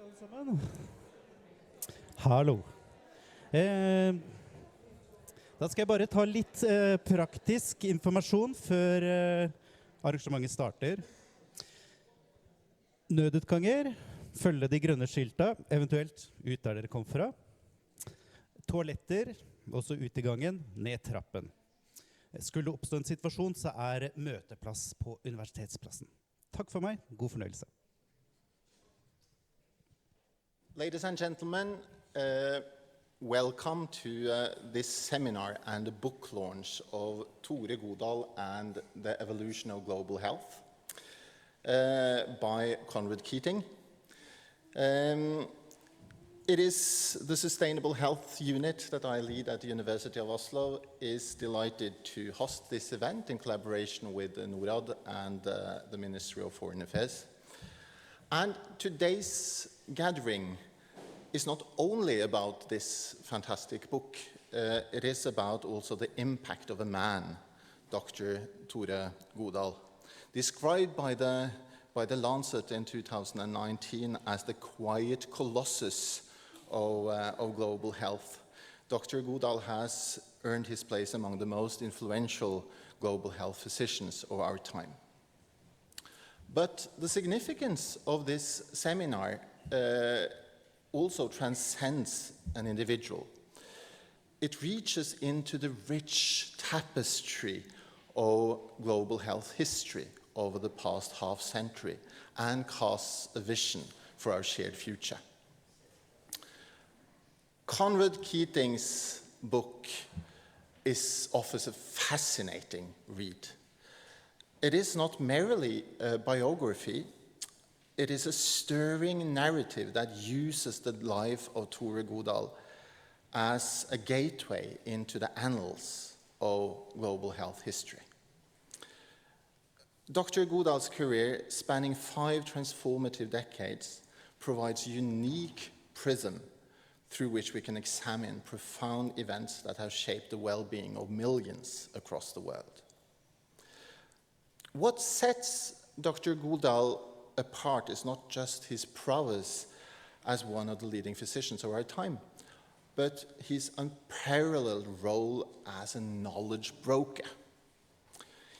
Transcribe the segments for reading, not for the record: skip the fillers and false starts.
alle sammen. Hallo. Da skal jeg bare ta litt praktisk informasjon før arrangementet starter. Nødutganger, følge de grønne skilta, eventuelt ut der dere kom fra. Toaletter, også ut i gangen, ned trappen. Skulle det oppstå en situasjon, så møteplass på Universitetsplassen. Takk for meg, god fornøyelse. Ladies and gentlemen, welcome to this seminar and the book launch of Tore Godal and the Evolution of Global Health by Conrad Keating. It is the Sustainable Health Unit that I lead at the University of Oslo is delighted to host this event in collaboration with NORAD and the Ministry of Foreign Affairs. And today's gathering is not only about this fantastic book, it is about also the impact of a man, Dr. Tore Godal, described by the Lancet in 2019 as the quiet colossus of global health. Dr. Godal has earned his place among the most influential global health physicians of our time. But the significance of this seminar also transcends an individual. It reaches into the rich tapestry of global health history over the past half-century and casts a vision for our shared future. Conrad Keating's book offers a fascinating read. It is not merely a biography, it is a stirring narrative that uses the life of Tore Godal as a gateway into the annals of global health history. Dr. Godal's career, spanning 5 transformative decades, provides a unique prism through which we can examine profound events that have shaped the well-being of millions across the world. What sets Dr. Godal apart is not just his prowess as one of the leading physicians of our time, but his unparalleled role as a knowledge broker.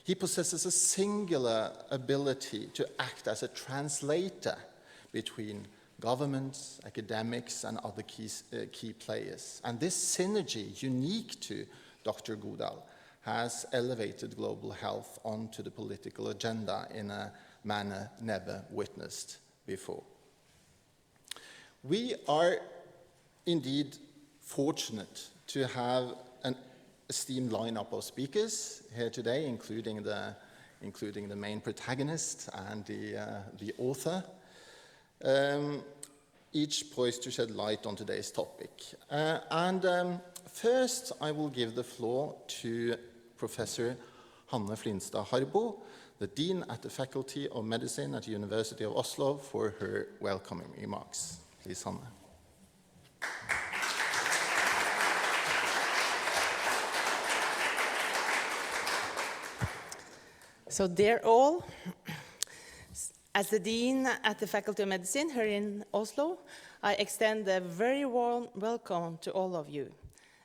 He possesses a singular ability to act as a translator between governments, academics, and other key players. And this synergy, unique to Dr. Godal, has elevated global health onto the political agenda in a manner never witnessed before. We are indeed fortunate to have an esteemed lineup of speakers here today, including the main protagonist and the author, each poised to shed light on today's topic. First, I will give the floor to Professor Hanne Flinstad Harbo, the Dean at the Faculty of Medicine at the University of Oslo, for her welcoming remarks. Please, Hanne. So, dear all, as the Dean at the Faculty of Medicine here in Oslo, I extend a very warm welcome to all of you,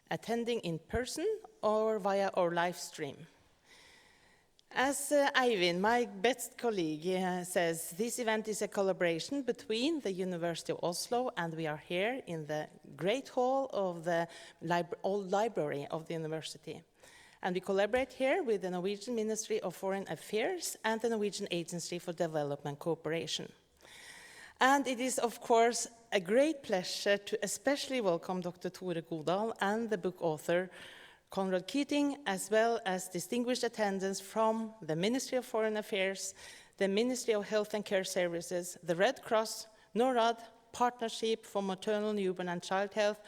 attending in person or via our live stream. As Eivind, my best colleague, says, this event is a collaboration between the University of Oslo, and we are here in the great hall of the old library of the university. And we collaborate here with the Norwegian Ministry of Foreign Affairs and the Norwegian Agency for Development Cooperation. And it is, of course, a great pleasure to especially welcome Dr. Tore Godal and the book author, Conrad Keating, as well as distinguished attendants from the Ministry of Foreign Affairs, the Ministry of Health and Care Services, the Red Cross, NORAD, Partnership for Maternal, Newborn and Child Health,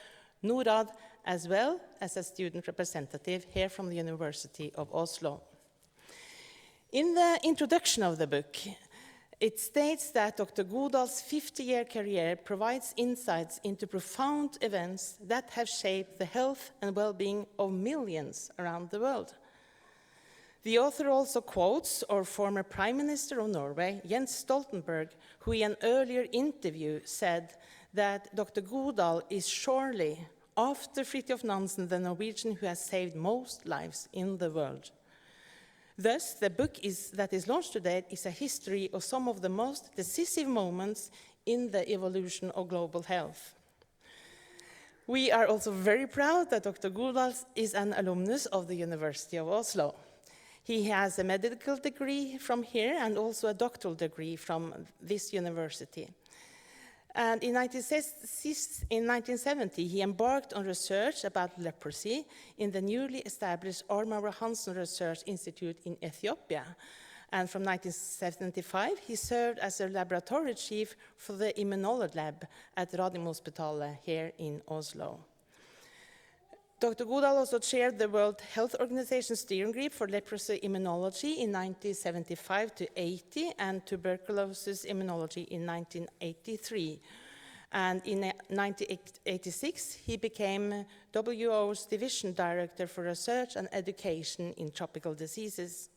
NORAD, as well as a student representative here from the University of Oslo. In the introduction of the book, it states that Dr. Godal's 50-year career provides insights into profound events that have shaped the health and well-being of millions around the world. The author also quotes our former Prime Minister of Norway, Jens Stoltenberg, who in an earlier interview said that Dr. Godal is surely, after Fridtjof Nansen, the Norwegian who has saved most lives in the world. Thus, the book that is launched today is a history of some of the most decisive moments in the evolution of global health. We are also very proud that Dr. Godal is an alumnus of the University of Oslo. He has a medical degree from here and also a doctoral degree from this university. And in 1970, he embarked on research about leprosy in the newly established Armauer Hansen Research Institute in Ethiopia. And from 1975, he served as a laboratory chief for the immunology lab at Radiumhospitalet here in Oslo. Dr. Godal also chaired the World Health Organization steering group for leprosy immunology in 1975 to 80 and tuberculosis immunology in 1983. And in 1986, he became WHO's division director for research and education in tropical diseases.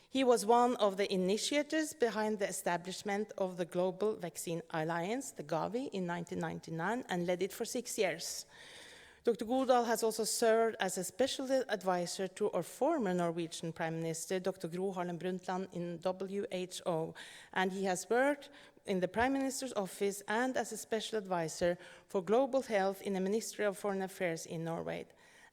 He was one of the initiators behind the establishment of the Global Vaccine Alliance, the Gavi, in 1999 and led it for 6 years. Dr. Godal has also served as a special advisor to our former Norwegian Prime Minister, Dr. Gro Harlem Brundtland, in WHO, and he has worked in the Prime Minister's office and as a special advisor for global health in the Ministry of Foreign Affairs in Norway.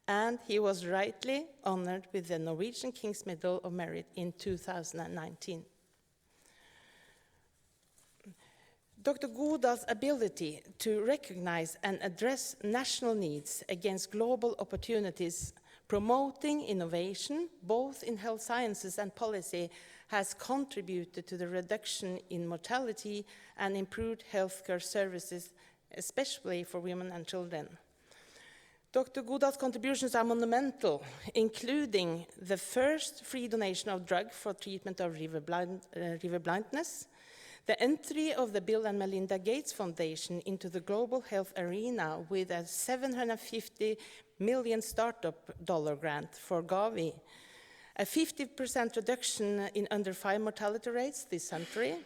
And he was rightly honored with the Norwegian King's Medal of Merit in 2019. Dr. Godal's ability to recognize and address national needs against global opportunities, promoting innovation, both in health sciences and policy, has contributed to the reduction in mortality and improved healthcare services, especially for women and children. Dr. Godal's contributions are monumental, including the first free donation of drug for treatment of river blindness, the entry of the Bill and Melinda Gates Foundation into the global health arena with a $750 million startup dollar grant for Gavi, a 50% reduction in under-5 mortality rates this century,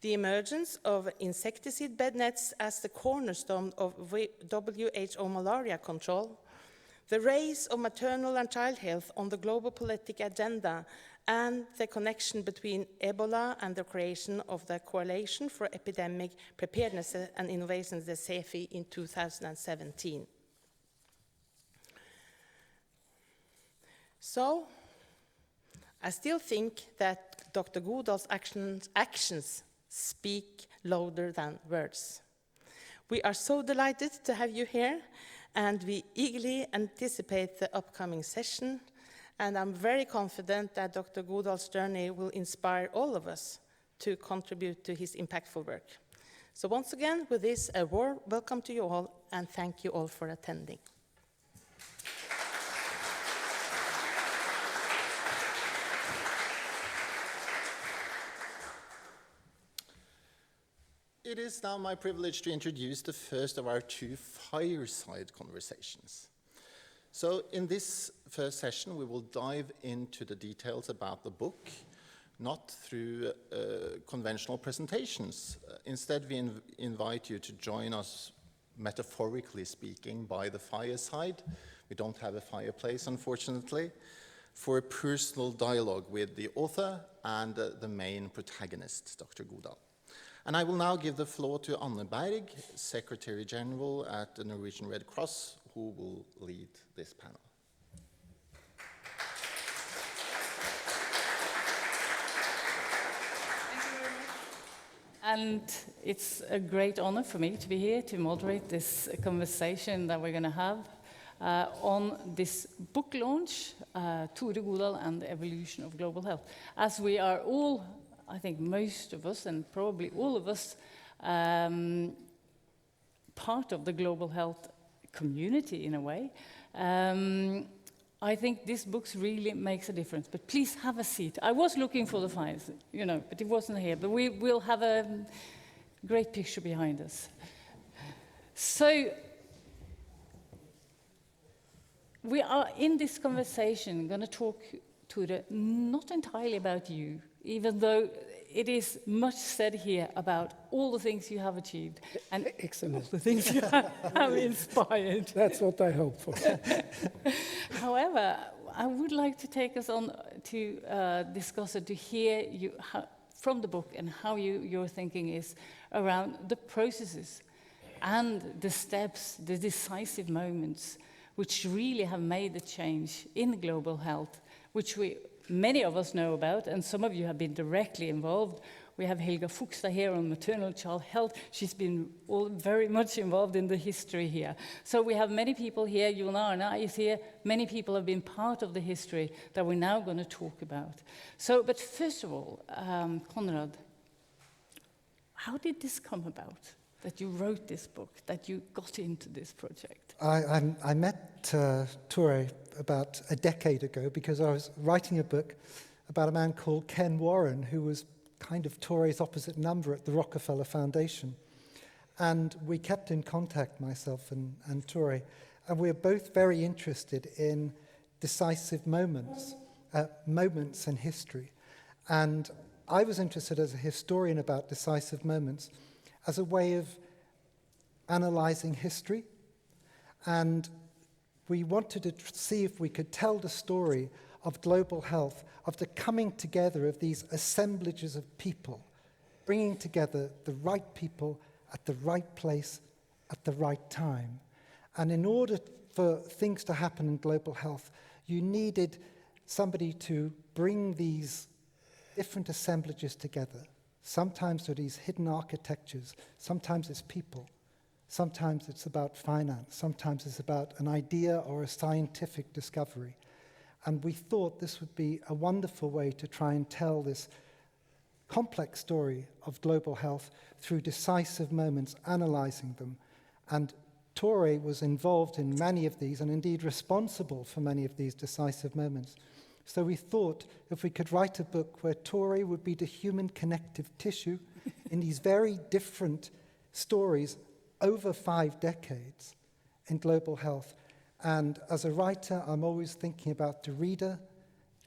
the emergence of insecticide bed nets as the cornerstone of WHO malaria control, the rise of maternal and child health on the global political agenda, and the connection between Ebola and the creation of the Coalition for Epidemic Preparedness and Innovation, the CEPI, in 2017. So, I still think that Dr. Godal's actions speak louder than words. We are so delighted to have you here, and we eagerly anticipate the upcoming session. And I'm very confident that Dr. Godal's journey will inspire all of us to contribute to his impactful work. So once again, with this, a warm welcome to you all, and thank you all for attending. It is now my privilege to introduce the first of our 2 fireside conversations. So in this first session, we will dive into the details about the book, not through conventional presentations. Instead, we invite you to join us, metaphorically speaking, by the fireside. We don't have a fireplace, unfortunately, for a personal dialogue with the author and the main protagonist, Dr. Godal. And I will now give the floor to Anne Bergh, Secretary General at the Norwegian Red Cross, who will lead this panel. Thank you very much. And it's a great honor for me to be here to moderate this conversation that we're going to have on this book launch, Tore Godal and the Evolution of Global Health. As we are all, I think most of us, and probably all of us, part of the global health community in a way, I think this book really makes a difference. But please have a seat. I was looking for the files, but it wasn't here. But we will have a great picture behind us. So we are in this conversation going to talk Tore, not entirely about you, even though it is much said here about all the things you have achieved and Excellent. all the things you have inspired. That's what I hope for. However, I would like to take us on to discuss it, to hear you from the book and how your thinking is around the processes and the steps, the decisive moments, which really have made a change in global health, which many of us know about, and some of you have been directly involved. We have Helga Fogstad here on maternal child health. She's been very much involved in the history here. So we have many people here. John-Arne is here. Many people have been part of the history that we're now going to talk about. So, but first of all, Conrad, how did this come about? That you wrote this book, that you got into this project? I met Tore about a decade ago because I was writing a book about a man called Ken Warren, who was kind of Tore's opposite number at the Rockefeller Foundation. And we kept in contact, myself and Tore, and we were both very interested in decisive moments in history. And I was interested as a historian about decisive moments as a way of analyzing history. And we wanted to see if we could tell the story of global health, of the coming together of these assemblages of people, bringing together the right people at the right place at the right time. And in order for things to happen in global health, you needed somebody to bring these different assemblages together. Sometimes they're these hidden architectures, sometimes it's people, sometimes it's about finance, sometimes it's about an idea or a scientific discovery. And we thought this would be a wonderful way to try and tell this complex story of global health through decisive moments, analyzing them. And Tore was involved in many of these and indeed responsible for many of these decisive moments. So we thought if we could write a book where Tore would be the human connective tissue in these very different stories over 5 decades in global health. And as a writer, I'm always thinking about the reader,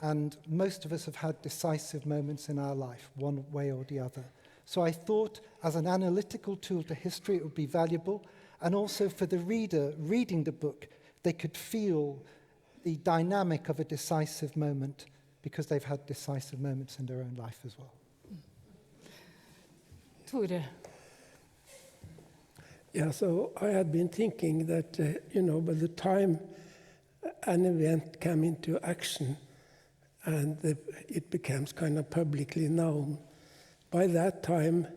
and most of us have had decisive moments in our life, one way or the other. So I thought as an analytical tool to history, it would be valuable, and also for the reader reading the book, they could feel the dynamic of a decisive moment because they've had decisive moments in their own life as well. Tore. Yeah, so I had been thinking that, by the time an event came into action and it becomes kind of publicly known, by that time,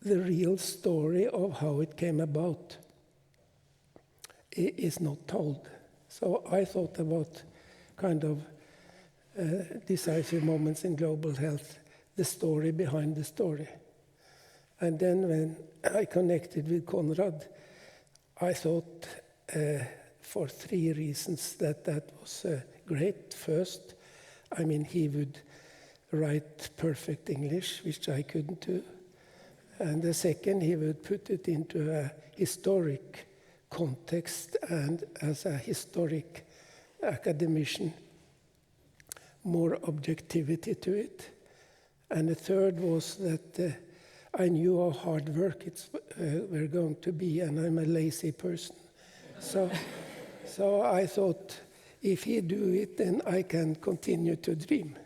the real story of how it came about is not told. So I thought about kind of decisive moments in global health, the story behind the story. And then when I connected with Conrad, I thought for 3 reasons that was great. First, he would write perfect English, which I couldn't do. And the second, he would put it into a historic context and as a historic academician, more objectivity to it. And the third was that I knew how hard work were going to be, and I'm a lazy person. So I thought, if he do it, then I can continue to dream.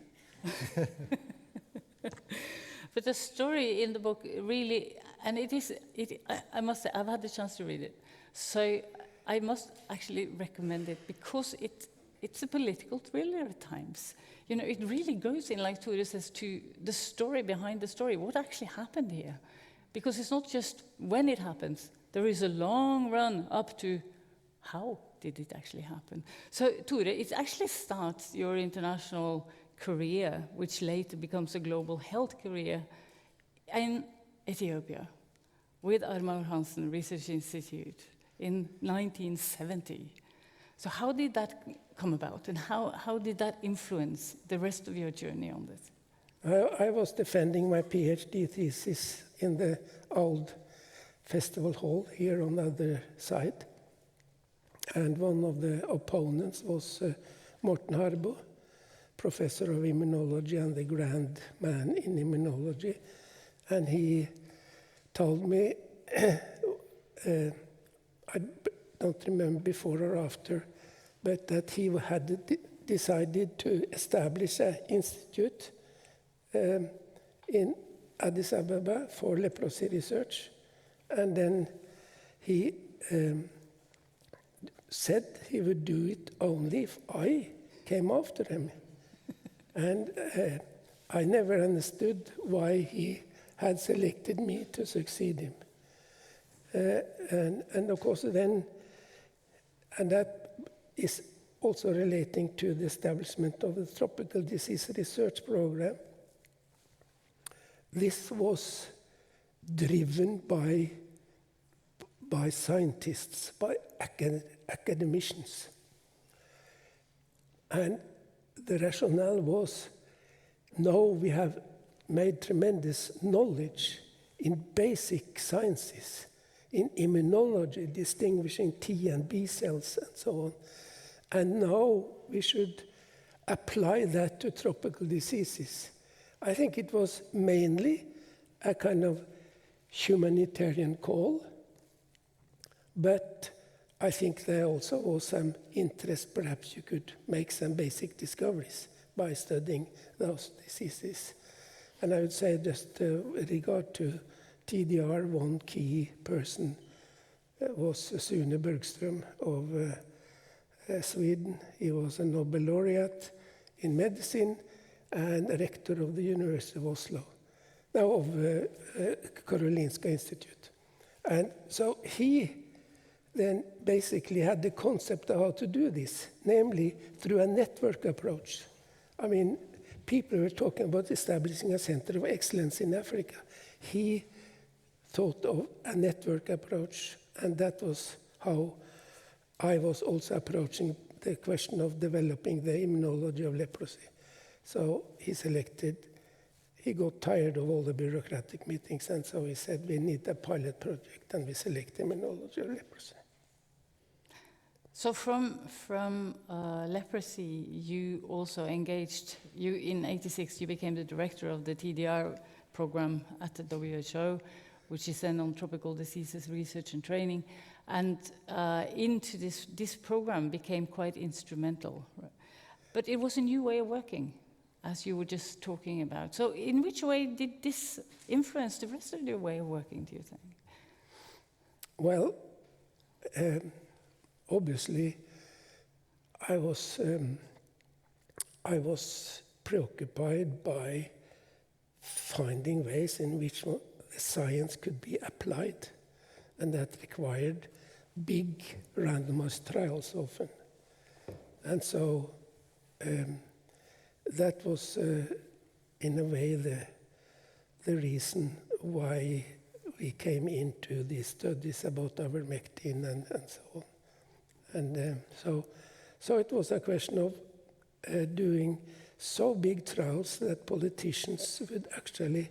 But the story in the book really, and I must say, I've had the chance to read it. So I must actually recommend it because it's a political thriller at times. It really goes in, like Tore says, to the story behind the story. What actually happened here? Because it's not just when it happens. There is a long run up to how did it actually happen. So, Tore, it actually starts your international career, which later becomes a global health career, in Ethiopia with Armand-Hansen Research Institute in 1970. So how did that come about, and how did that influence the rest of your journey on this? I was defending my PhD thesis in the old festival hall here on the other side. And one of the opponents was Morten Harbo, professor of immunology and the grand man in immunology. And he told me, I don't remember before or after, but that he had decided to establish an institute in Addis Ababa for leprosy research. And then he said he would do it only if I came after him. And I never understood why he had selected me to succeed him. And of course then, and that is also relating to the establishment of the Tropical Disease Research Program. This was driven by scientists, by academicians. And the rationale was, now we have made tremendous knowledge in basic sciences, in immunology, distinguishing T and B cells and so on. And now we should apply that to tropical diseases. I think it was mainly a kind of humanitarian call, but I think there also was some interest, perhaps you could make some basic discoveries by studying those diseases. And I would say just with regard to TDR, one key person was Sune Bergström of Sweden. He was a Nobel laureate in medicine and a rector of the University of Oslo, now of Karolinska Institute. And so he then basically had the concept of how to do this, namely through a network approach. I mean, people were talking about establishing a center of excellence in Africa. He thought of a network approach, and that was how I was also approaching the question of developing the immunology of leprosy. So he got tired of all the bureaucratic meetings, and so he said, we need a pilot project, and we select immunology of leprosy. So from leprosy, you also engaged, in '86, you became the director of the TDR program at the WHO, which is then on tropical diseases research and training. And into this program became quite instrumental. But it was a new way of working, as you were just talking about. So in which way did this influence the rest of your way of working, do you think? Well, obviously, I was preoccupied by finding ways in which science could be applied, and that required big randomized trials often. And so that was, in a way, the reason why we came into these studies about ivermectin and so on. And so it was a question of doing so big trials that politicians would actually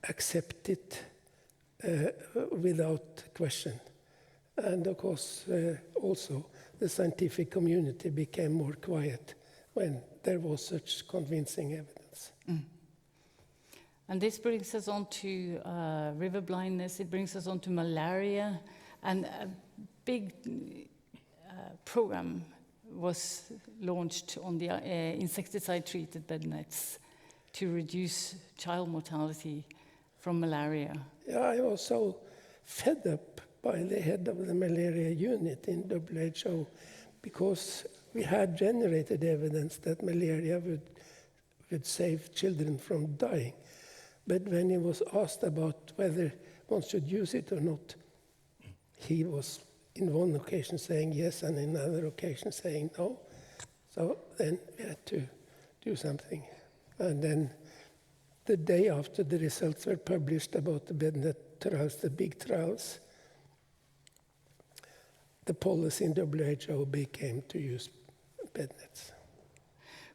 accept it without question. And of course, also the scientific community became more quiet when there was such convincing evidence. Mm. And this brings us on to river blindness, it brings us on to malaria, and a big program was launched on the insecticide-treated bed nets to reduce child mortality from malaria. Yeah, I was so fed up by the head of the malaria unit in WHO because we had generated evidence that malaria would save children from dying. But when he was asked about whether one should use it or not, he was in one occasion saying yes and in another occasion saying no. So then we had to do something. And then the day after the results were published about the bednet trials, the big trials, the policy in WHO became to use bednets.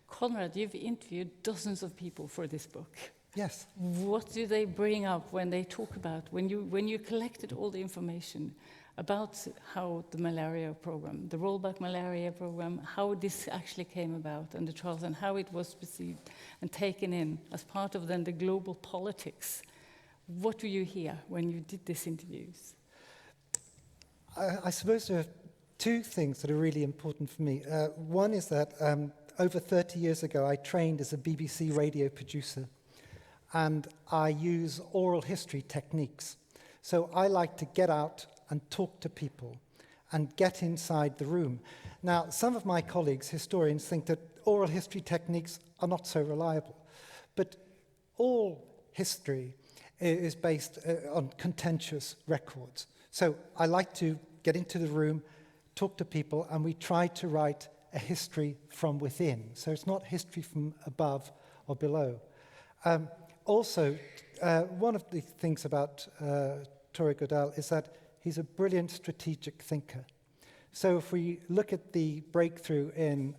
Conrad, you've interviewed dozens of people for this book. Yes. What do they bring up when they talk about, when you collected all the information about how the malaria program, the rollback malaria program, how this actually came about and the trials and how it was perceived and taken in as part of then the global politics. What do you hear when you did these interviews? I suppose there are two things that are really important for me. One is that over 30 years ago, I trained as a BBC radio producer, and I use oral history techniques. So I like to get out and talk to people and get inside the room. Now, some of my colleagues, historians, think that oral history techniques are not so reliable. But all history is based on contentious records. So I like to get into the room, talk to people, and we try to write a history from within. So it's not history from above or below. Also, one of the things about Tore Godal is that he's a brilliant strategic thinker. So if we look at the breakthrough in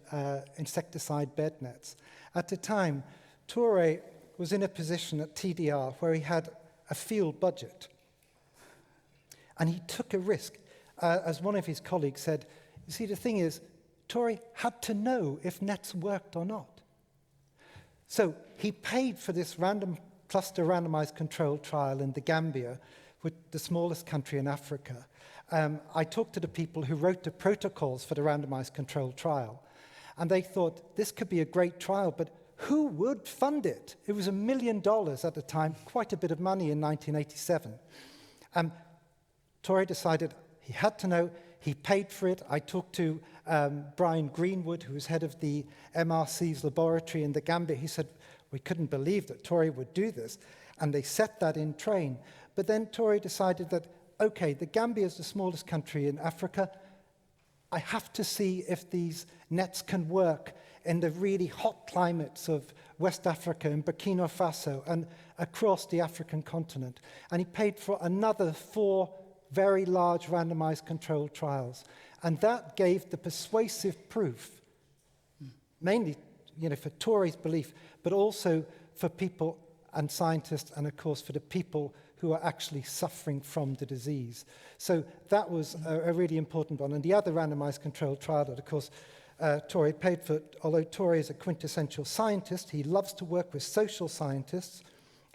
insecticide bed nets, at the time, Tore was in a position at TDR where he had a field budget. And he took a risk. As one of his colleagues said, you see, the thing is, Tore had to know if nets worked or not. So he paid for this random cluster randomized controlled trial in the Gambia, with the smallest country in Africa. I talked to the people who wrote the protocols for the randomized controlled trial, and they thought this could be a great trial, but who would fund it? It was $1 million at the time, quite a bit of money in 1987. Tore decided he had to know. He paid for it. I talked to Brian Greenwood, who was head of the MRC's laboratory in the Gambia. He said, we couldn't believe that Tore would do this. And they set that in train. But then Tore decided that, okay, the Gambia is the smallest country in Africa. I have to see if these nets can work in the really hot climates of West Africa and Burkina Faso and across the African continent. And he paid for another 4 very large randomized controlled trials. And that gave the persuasive proof, mainly for Tore's belief, but also for people and scientists, and of course for the people who are actually suffering from the disease. So that was a really important one. And the other randomized controlled trial that, of course, Tore paid for, although Tore is a quintessential scientist, he loves to work with social scientists.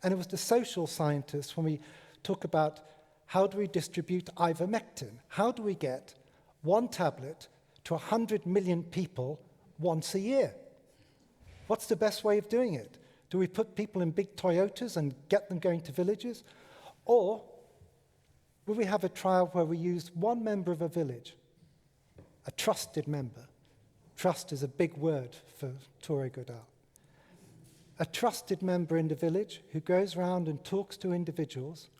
And it was the social scientists, when we talk about how do we distribute ivermectin? How do we get 1 tablet to 100 million people once a year? What's the best way of doing it? Do we put people in big Toyotas and get them going to villages? Or will we have a trial where we use 1 member of a village, a trusted member? Trust is a big word for Tore Godal. A trusted member in the village who goes around and talks to individuals,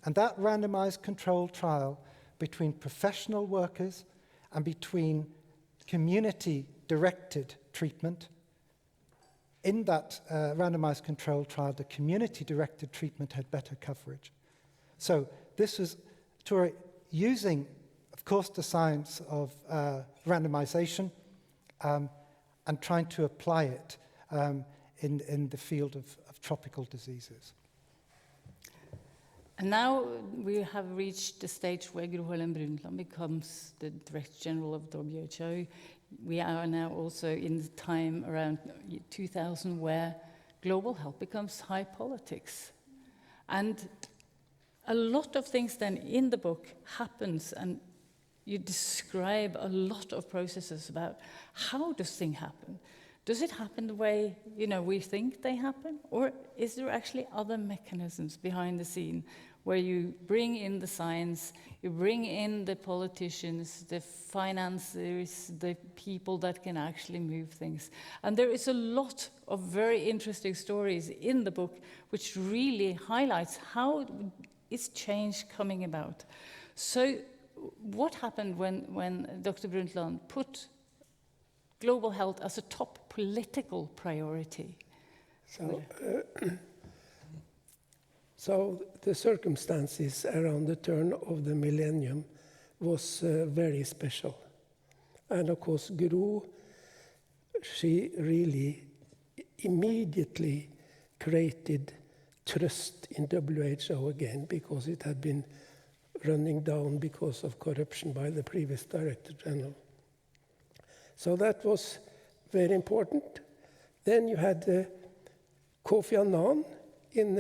and that randomized controlled trial between professional workers and between community-directed treatment. In that randomized controlled trial, the community-directed treatment had better coverage. So this was Tore using, of course, the science of randomization and trying to apply it in the field of tropical diseases. And now we have reached the stage where Gro Harlem Brundtland becomes the Director General of WHO. We are now also in the time around 2000 where global health becomes high politics. And a lot of things then in the book happens, and you describe a lot of processes about how does things happen. Does it happen the way we think they happen? Or is there actually other mechanisms behind the scene where you bring in the science, you bring in the politicians, the financiers, the people that can actually move things? And there is a lot of very interesting stories in the book which really highlights how is change coming about. So what happened when Dr. Brundtland put global health as a top political priority? So the circumstances around the turn of the millennium was very special. And of course, Gro, she really immediately created trust in WHO again, because it had been running down because of corruption by the previous Director General. So that was very important. Then you had Kofi Annan in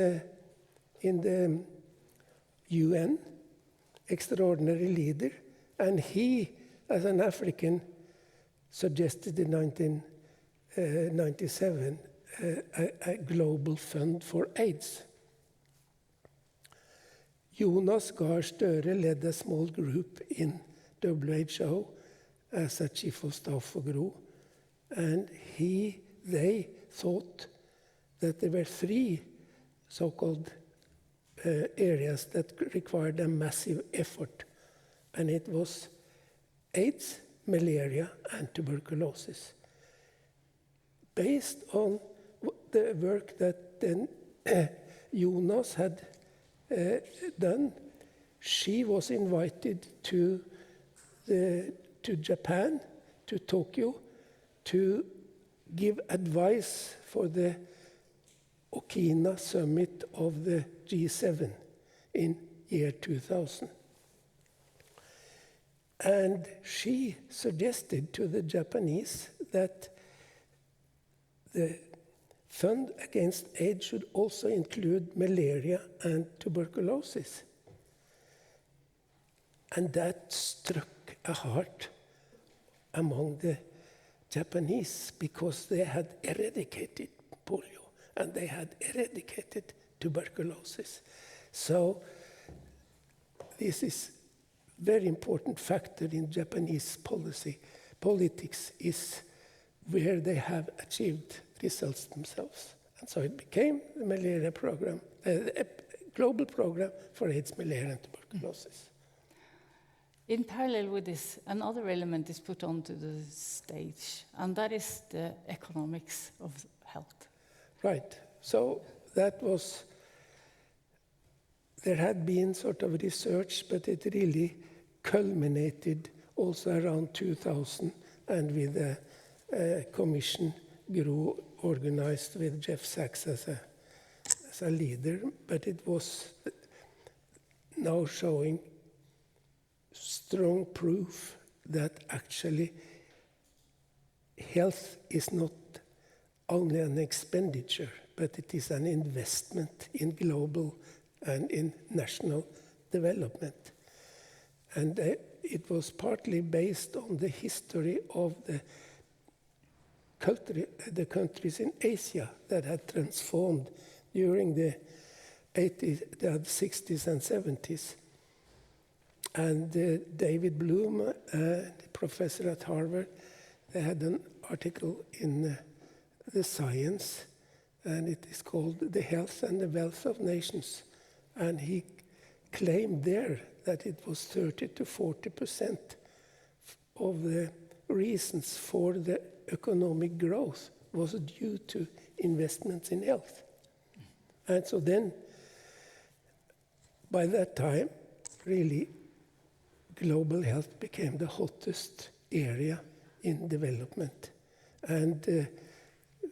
the UN, extraordinary leader, and he, as an African, suggested in 1997 a global fund for AIDS. Jonas Gahr Støre led a small group in WHO as a chief of staff for GRO, and they thought that there were three so-called areas that required a massive effort, and it was AIDS, malaria, and tuberculosis. Based on the work that then Jonas had done, she was invited to Japan, to Tokyo, to give advice for the Okina summit of the G7 in year 2000. And she suggested to the Japanese that the fund against AIDS should also include malaria and tuberculosis. And that struck a heart among the Japanese, because they had eradicated polio and they had eradicated tuberculosis. So this is very important factor in Japanese politics is where they have achieved results themselves. And so it became the malaria program, a global program for AIDS, malaria, and tuberculosis. In parallel with this, another element is put onto the stage, and that is the economics of health. Right. So that was, there had been sort of research, but it really culminated also around 2000, and with a commission GRO organized with Jeff Sachs as a leader, but it was now showing strong proof that actually health is not only an expenditure, but it is an investment in global and in national development. And it was partly based on the history of the countries in Asia that had transformed during the 60s and 70s. And David Bloom, the professor at Harvard, they had an article in the Science, and it is called The Health and the Wealth of Nations. And he claimed there that it was 30 to 40% of the reasons for the economic growth was due to investments in health. And so then, by that time, really, global health became the hottest area in development. And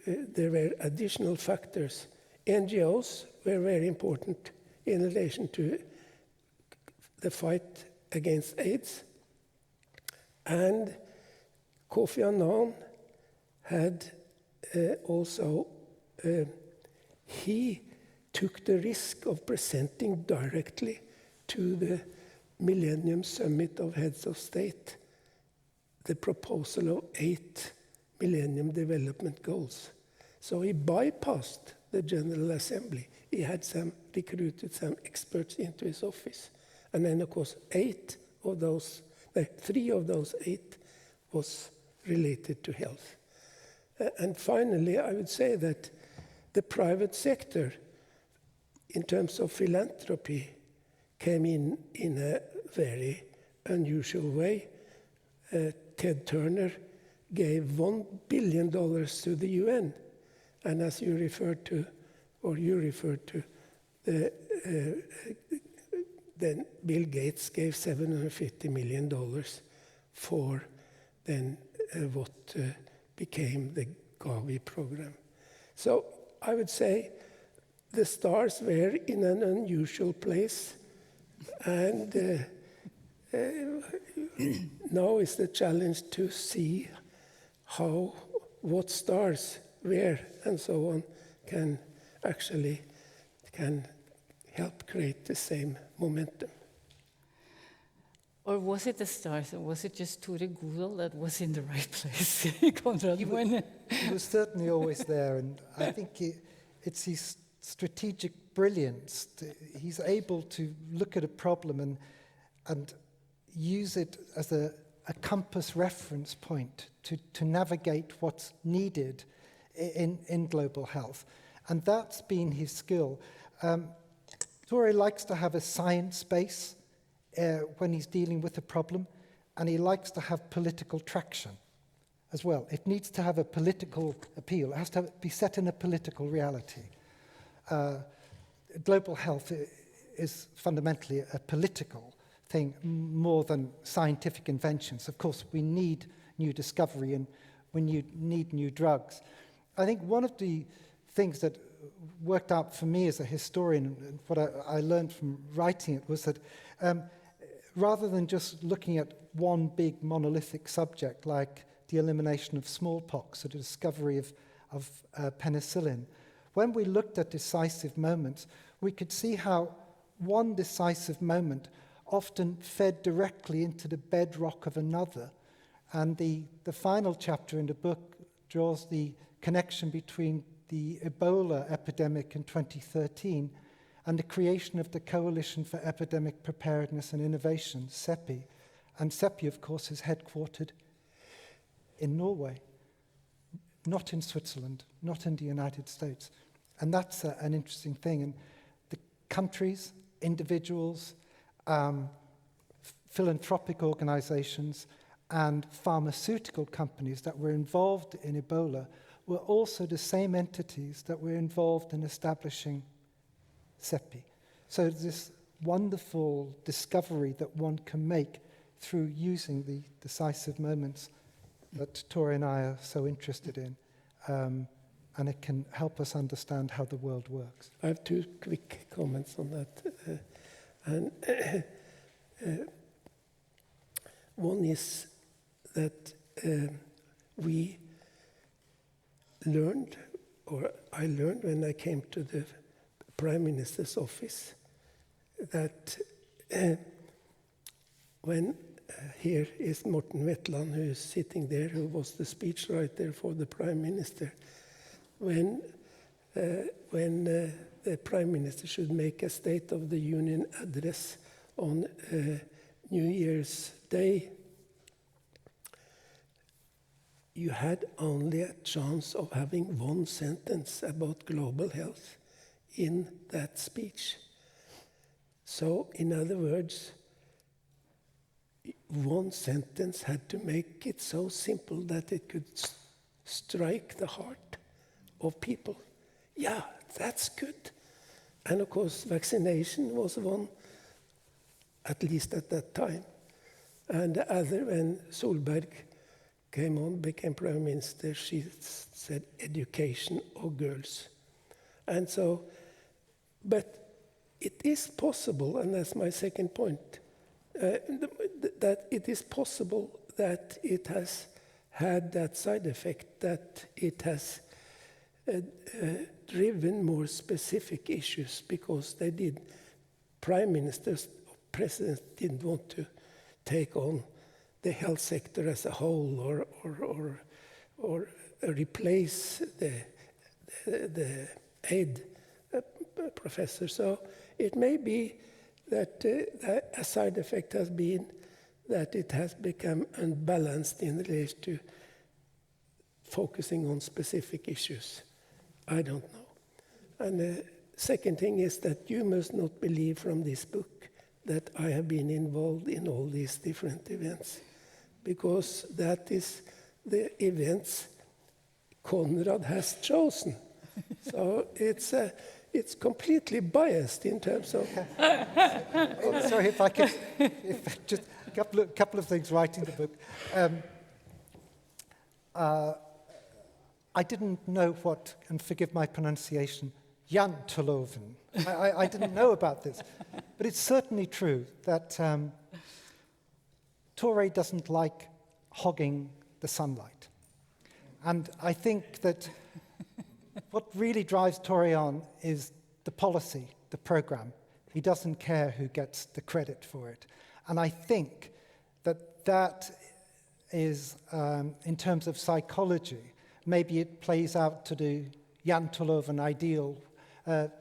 there were additional factors. NGOs were very important in relation to the fight against AIDS. And Kofi Annan had also, he took the risk of presenting directly to the Millennium Summit of Heads of State the proposal of 8 Millennium Development Goals. So he bypassed the General Assembly. He had recruited some experts into his office. And then, of course, 3 of those 8 was related to health. And finally, I would say that the private sector, in terms of philanthropy, came in a very unusual way. Ted Turner gave $1 billion to the UN. And as you referred to, then Bill Gates gave $750 million for then what became the Gavi program. So I would say the stars were in an unusual place And now is the challenge to see how, what stars, where, and so on can help create the same momentum. Or was it the stars, or was it just Tore Godal that was in the right place, Conrad? He was certainly always there, and I think it's his strategic brilliance. He's able to look at a problem and use it as a compass reference point to navigate what's needed in global health. And that's been his skill. Tore likes to have a science base when he's dealing with a problem, and he likes to have political traction as well. It needs to have a political appeal. It has to be set in a political reality. Global health is fundamentally a political thing more than scientific inventions. Of course, we need new discovery and we need new drugs. I think one of the things that worked out for me as a historian, and what I learned from writing it, was that rather than just looking at one big monolithic subject like the elimination of smallpox or the discovery of penicillin, when we looked at decisive moments, we could see how one decisive moment often fed directly into the bedrock of another. And the final chapter in the book draws the connection between the Ebola epidemic in 2013 and the creation of the Coalition for Epidemic Preparedness and Innovation, CEPI. And CEPI, of course, is headquartered in Norway, not in Switzerland, not in the United States. And that's an interesting thing. And the countries, individuals, philanthropic organizations, and pharmaceutical companies that were involved in Ebola were also the same entities that were involved in establishing CEPI. So this wonderful discovery that one can make through using the decisive moments that Tore and I are so interested in, and it can help us understand how the world works. I have two quick comments on that. One is that we learned, or I learned when I came to the Prime Minister's office, that when here is Morten Wetland, who is sitting there, who was the speechwriter for the Prime Minister, when the Prime Minister should make a State of the Union address on New Year's Day, you had only a chance of having one sentence about global health in that speech. So, in other words, one sentence had to make it so simple that it could strike the heart of people. Yeah, that's good. And of course, vaccination was one, at least at that time. And the other, when Solberg came on, became Prime Minister, she said education of girls. And so, but it is possible, and that's my second point, that it is possible that it has had that side effect, that it has driven more specific issues, because they did, prime ministers, presidents didn't want to take on the health sector as a whole, or replace the aid professor. So it may be that a side effect has been that it has become unbalanced in relation to focusing on specific issues. I don't know. And the second thing is that you must not believe from this book that I have been involved in all these different events, because that is the events Conrad has chosen. So it's completely biased in terms of... Sorry, if I could, just a couple of things writing the book. I didn't know what, and forgive my pronunciation, janteloven. I didn't know about this. But it's certainly true that Tory doesn't like hogging the sunlight. And I think that what really drives Tory on is the policy, the programme. He doesn't care who gets the credit for it. And I think that that is, in terms of psychology, maybe it plays out to the Jantoloven ideal.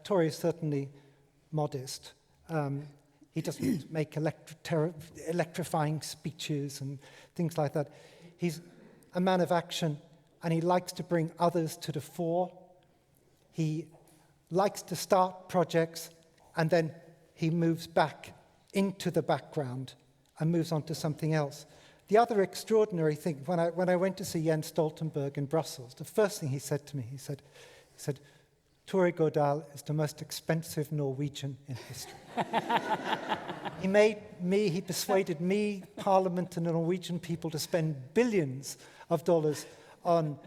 Tory is certainly modest. He doesn't make electrifying speeches and things like that. He's a man of action, and he likes to bring others to the fore. He likes to start projects, and then he moves back into the background and moves on to something else. The other extraordinary thing, when I went to see Jens Stoltenberg in Brussels, the first thing he said to me, he said, Tory Godal is the most expensive Norwegian in history. He persuaded me, Parliament, and the Norwegian people to spend billions of dollars on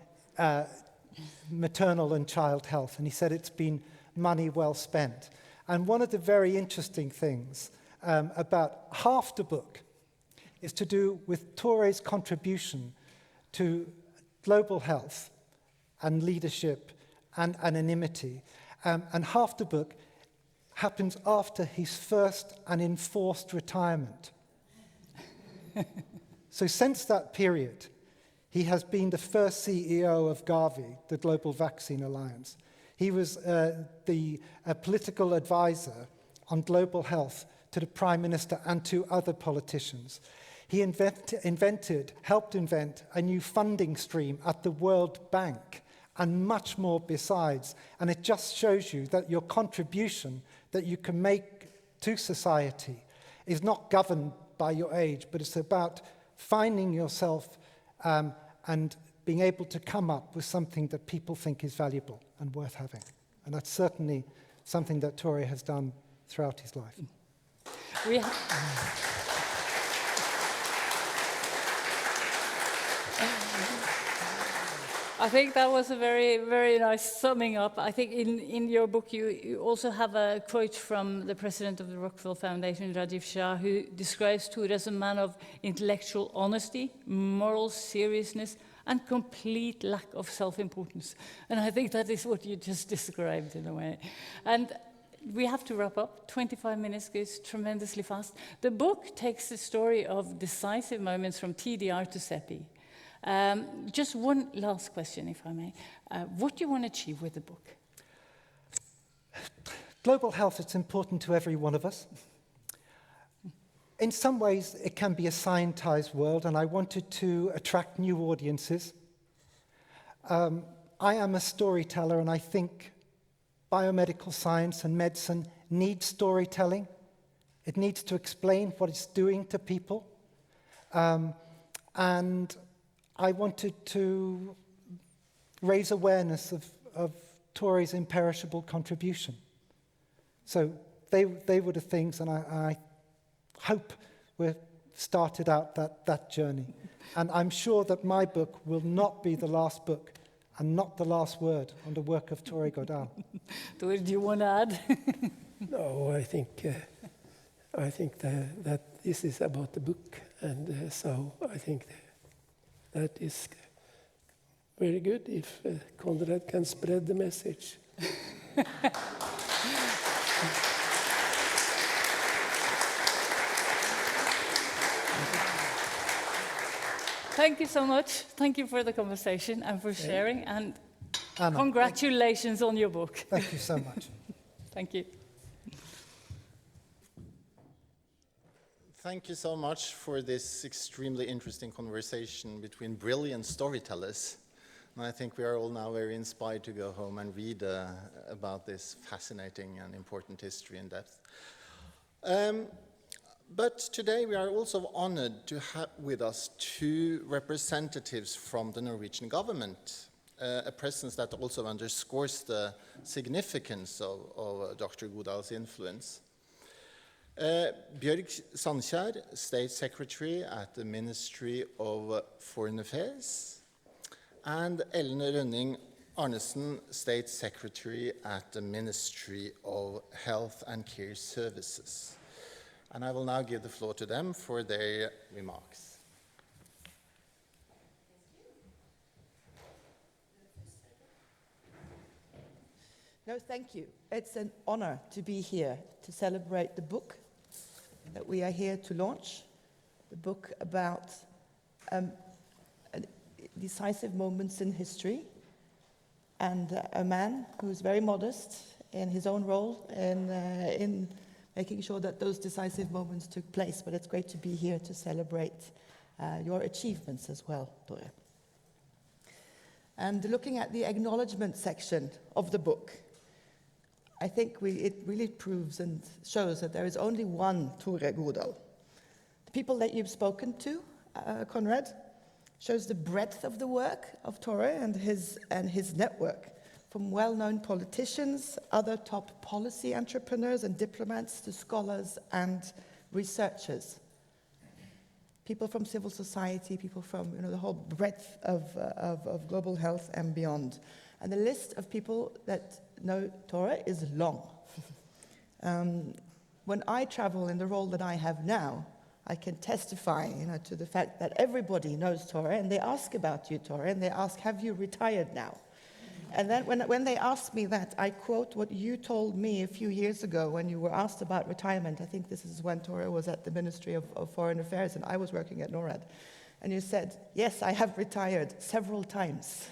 maternal and child health. And he said it's been money well spent. And one of the very interesting things about half the book is to do with Tory's contribution to global health and leadership and anonymity. And half the book happens after his first and enforced retirement. So since that period, he has been the first CEO of Gavi, the Global Vaccine Alliance. He was the political advisor on global health to the Prime Minister and to other politicians. He helped invent a new funding stream at the World Bank and much more besides. And it just shows you that your contribution that you can make to society is not governed by your age, but it's about finding yourself and being able to come up with something that people think is valuable and worth having. And that's certainly something that Tory has done throughout his life. I think that was a very, very nice summing up. I think in your book you also have a quote from the president of the Rockefeller Foundation, Rajiv Shah, who describes Tore as a man of intellectual honesty, moral seriousness, and complete lack of self-importance. And I think that is what you just described in a way. And we have to wrap up. 25 minutes goes tremendously fast. The book takes the story of decisive moments from TDR to SEPI. Just one last question, if I may. What do you want to achieve with the book? Global health, it's important to every one of us. In some ways, it can be a scientized world, and I wanted to attract new audiences. I am a storyteller, and I think biomedical science and medicine needs storytelling. It needs to explain what it's doing to people. And I wanted to raise awareness of Tory's imperishable contribution. So they were the things, and I hope we started out that journey. And I'm sure that my book will not be the last book and not the last word on the work of Tory Godal. Do you want to add? No, I think that this is about the book, and so I think that is very good if Conrad can spread the message. Thank you so much. Thank you for the conversation and for sharing. And Anna, congratulations on your book. Thank you so much. Thank you. Thank you so much for this extremely interesting conversation between brilliant storytellers. And I think we are all now very inspired to go home and read about this fascinating and important history in depth. But today we are also honored to have with us two representatives from the Norwegian government, a presence that also underscores the significance of Dr. Godal's influence. Bjørg Sandkjær, State Secretary at the Ministry of Foreign Affairs, and Ellen Rønning, Rønning-Arnesen, State Secretary at the Ministry of Health and Care Services. And I will now give the floor to them for their remarks. No, thank you. It's an honor to be here to celebrate the book that we are here to launch, the book about decisive moments in history, and a man who is very modest in his own role in making sure that those decisive moments took place. But it's great to be here to celebrate your achievements as well, Tore. And looking at the acknowledgement section of the book, I think it really proves and shows that there is only one Tore Godal. The people that you've spoken to, Conrad, shows the breadth of the work of Tore and his network, from well-known politicians, other top policy entrepreneurs and diplomats, to scholars and researchers. People from civil society, people from the whole breadth of global health and beyond. And the list of people that know Tore is long. When I travel in the role that I have now, I can testify to the fact that everybody knows Tore, and they ask about you, Tore, and they ask, have you retired now? And then when they ask me that, I quote what you told me a few years ago when you were asked about retirement. I think this is when Tore was at the Ministry of Foreign Affairs and I was working at NORAD. And you said, yes, I have retired several times.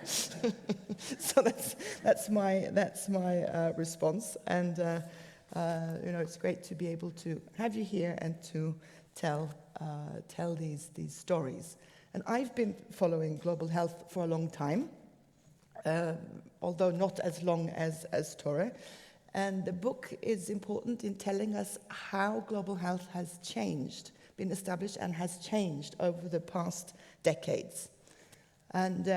So that's my response. And it's great to be able to have you here and to tell these stories. And I've been following global health for a long time, although not as long as Tore. And the book is important in telling us how global health has changed, been established and has changed over the past decades. And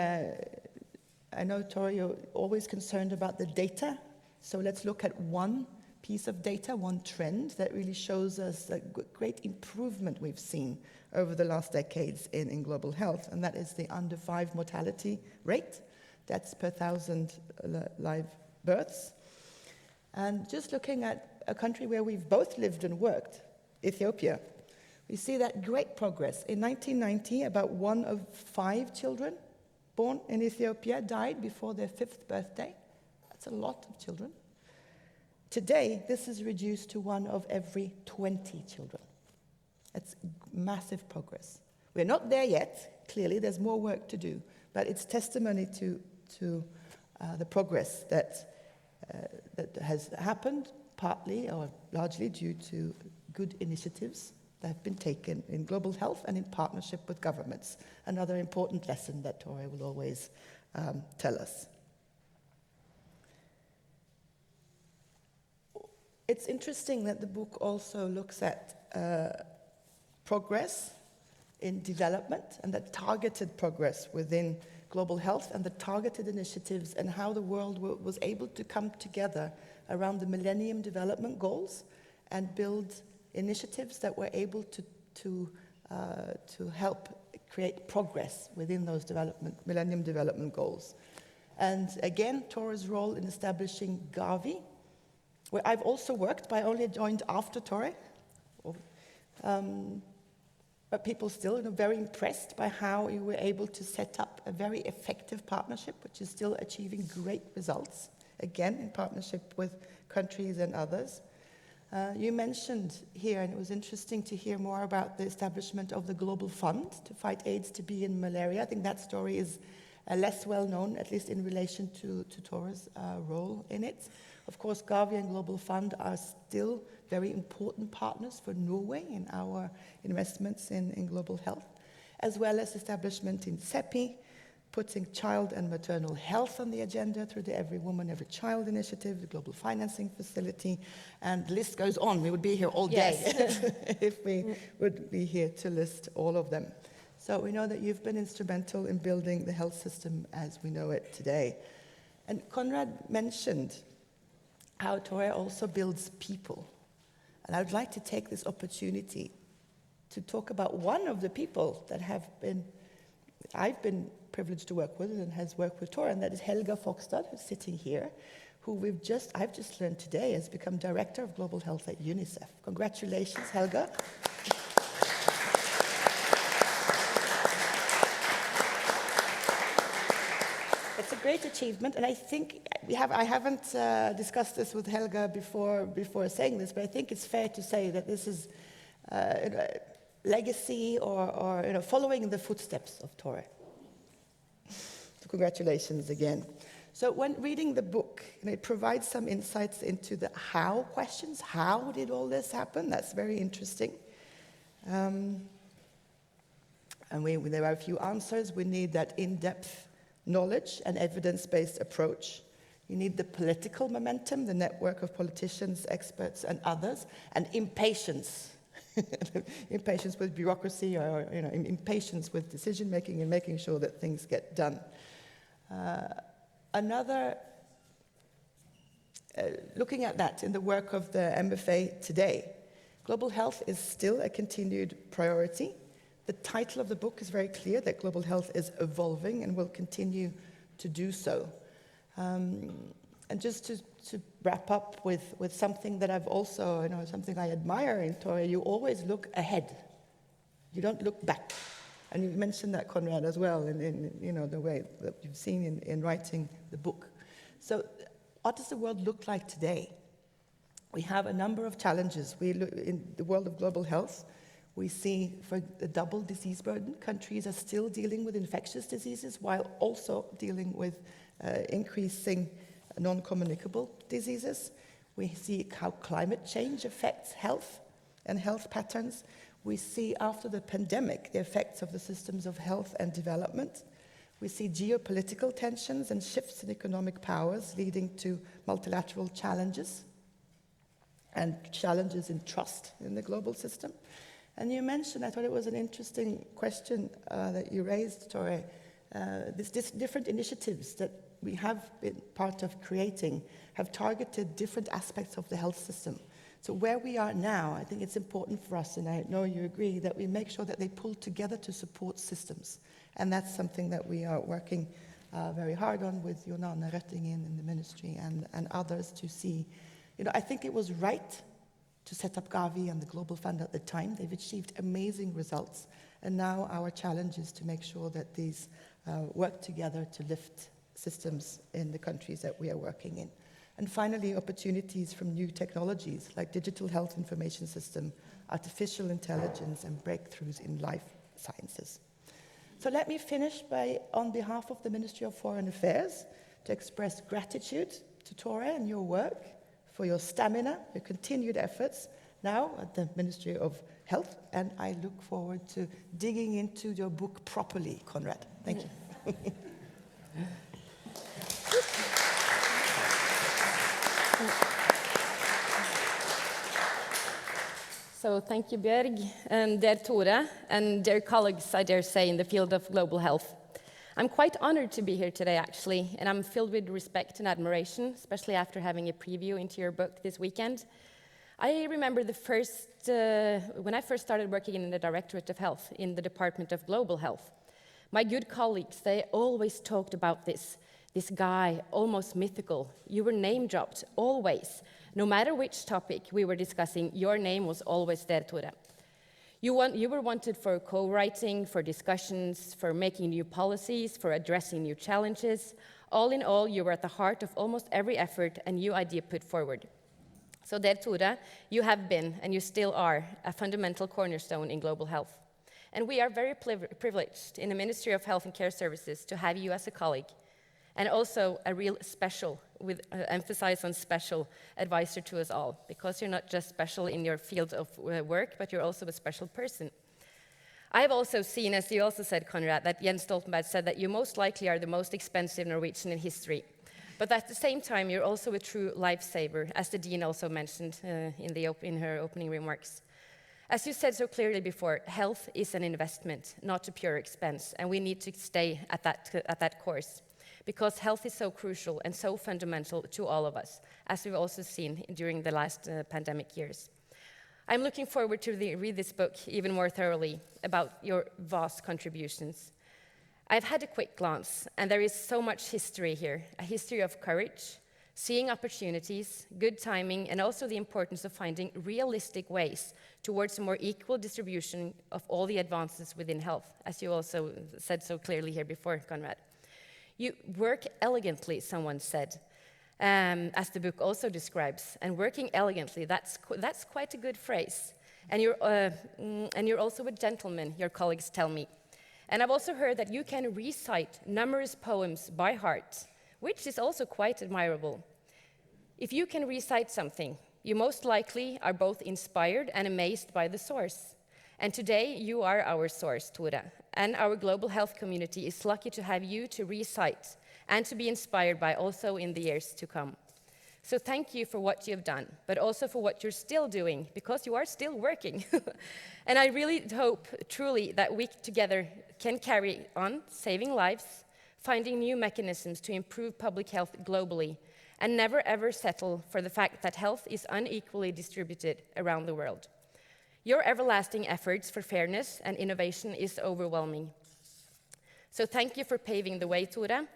I know, Tore, you're always concerned about the data, so let's look at one piece of data, one trend that really shows us the great improvement we've seen over the last decades in global health, and that is the under 5 mortality rate. That's per 1,000 live births. And just looking at a country where we've both lived and worked, Ethiopia, we see that great progress. In 1990, about 1 of 5 children born in Ethiopia died before their 5th birthday. That's a lot of children. Today, this is reduced to 1 of every 20 children. That's massive progress. We're not there yet. Clearly, there's more work to do, but it's testimony to the progress that has happened, partly or largely due to good initiatives that have been taken in global health and in partnership with governments. Another important lesson that Tore will always tell us. It's interesting that the book also looks at progress in development and the targeted progress within global health and the targeted initiatives and how the world was able to come together around the Millennium Development Goals and build initiatives that were able to help create progress within those Millennium Development Goals. And again, Tore's role in establishing Gavi, where I've also worked, but I only joined after Tore. But people still are very impressed by how you were able to set up a very effective partnership, which is still achieving great results, again, in partnership with countries and others. You mentioned here, and it was interesting to hear more about the establishment of the Global Fund to fight AIDS, TB, and malaria. I think that story is less well known, at least in relation to Tore's role in it. Of course, Gavi and Global Fund are still very important partners for Norway in our investments in global health, as well as establishment in CEPI, putting child and maternal health on the agenda through the Every Woman, Every Child initiative, the Global Financing Facility, and the list goes on. We would be here all day if we would be here to list all of them. So we know that you've been instrumental in building the health system as we know it today. And Conrad mentioned how Tore also builds people. And I would like to take this opportunity to talk about one of the people that I've been privileged to work with and has worked with Tore, and that is Helga Fogstad, who's sitting here, who I've just learned today has become Director of Global Health at UNICEF. Congratulations, Helga. It's a great achievement, and I think I haven't discussed this with Helga before saying this, but I think it's fair to say that this is legacy or following in the footsteps of Tore. So congratulations again. So when reading the book, it provides some insights into the how questions. How did all this happen? That's very interesting. And there are a few answers. We need that in-depth knowledge and evidence-based approach. You need the political momentum, the network of politicians, experts, and others, and impatience. Impatience with bureaucracy, or impatience with decision-making and making sure that things get done. Looking at that in the work of the MFA today, global health is still a continued priority. The title of the book is very clear, that global health is evolving and will continue to do so. And just to wrap up with something that I've also, something I admire in Tore, you always look ahead. You don't look back. And you mentioned that, Conrad, as well, in the way that you've seen in writing the book. So what does the world look like today? We have a number of challenges. In the world of global health, we see for the double disease burden, countries are still dealing with infectious diseases while also dealing with increasing non-communicable diseases. We see how climate change affects health and health patterns. We see after the pandemic the effects of the systems of health and development. We see geopolitical tensions and shifts in economic powers leading to multilateral challenges and challenges in trust in the global system. And you mentioned, I thought it was an interesting question that you raised, Tore, these different initiatives that we have been part of creating have targeted different aspects of the health system. So where we are now, I think it's important for us, and I know you agree, that we make sure that they pull together to support systems. And that's something that we are working very hard on with John-Arne, Rønningen in the ministry and others to see. I think it was right to set up Gavi and the Global Fund at the time. They've achieved amazing results. And now our challenge is to make sure that these work together to lift systems in the countries that we are working in. And finally, opportunities from new technologies like digital health information system, artificial intelligence, and breakthroughs in life sciences. So let me finish by, on behalf of the Ministry of Foreign Affairs, to express gratitude to Tore and your work, for your stamina, your continued efforts, now at the Ministry of Health, and I look forward to digging into your book properly, Conrad. Thank you. So thank you, Bjørg, and dear Tore, and dear colleagues, I dare say, in the field of global health. I'm quite honored to be here today, actually, and I'm filled with respect and admiration, especially after having a preview into your book this weekend. I remember when I first started working in the Directorate of Health in the Department of Global Health. My good colleagues, they always talked about this guy, almost mythical. You were name-dropped, always. No matter which topic we were discussing, your name was always there, Tore. You were wanted for co-writing, for discussions, for making new policies, for addressing new challenges. All in all, you were at the heart of almost every effort and new idea put forward. So there, Tore, you have been, and you still are, a fundamental cornerstone in global health. And we are very privileged in the Ministry of Health and Care Services to have you as a colleague, and also a real special, with emphasis on special, advisor to us all, because you're not just special in your field of work, but you're also a special person. I've also seen, as you also said, Conrad, that Jens Stoltenberg said that you most likely are the most expensive Norwegian in history. But at the same time, you're also a true lifesaver, as the Dean also mentioned in her opening remarks. As you said so clearly before, health is an investment, not a pure expense, and we need to stay at that course, because health is so crucial and so fundamental to all of us, as we've also seen during the last pandemic years. I'm looking forward to read this book even more thoroughly about your vast contributions. I've had a quick glance, and there is so much history here, a history of courage, seeing opportunities, good timing, and also the importance of finding realistic ways towards a more equal distribution of all the advances within health, as you also said so clearly here before, Conrad. You work elegantly, someone said, as the book also describes, and working elegantly, that's quite a good phrase. And you're also a gentleman, your colleagues tell me. And I've also heard that you can recite numerous poems by heart, which is also quite admirable. If you can recite something, you most likely are both inspired and amazed by the source. And today you are our source, Tore, and our global health community is lucky to have you to recite and to be inspired by also in the years to come. So thank you for what you've done, but also for what you're still doing, because you are still working. And I really hope, truly, that we together can carry on saving lives, finding new mechanisms to improve public health globally, and never ever settle for the fact that health is unequally distributed around the world. Your everlasting efforts for fairness and innovation is overwhelming. So thank you for paving the way, Tore.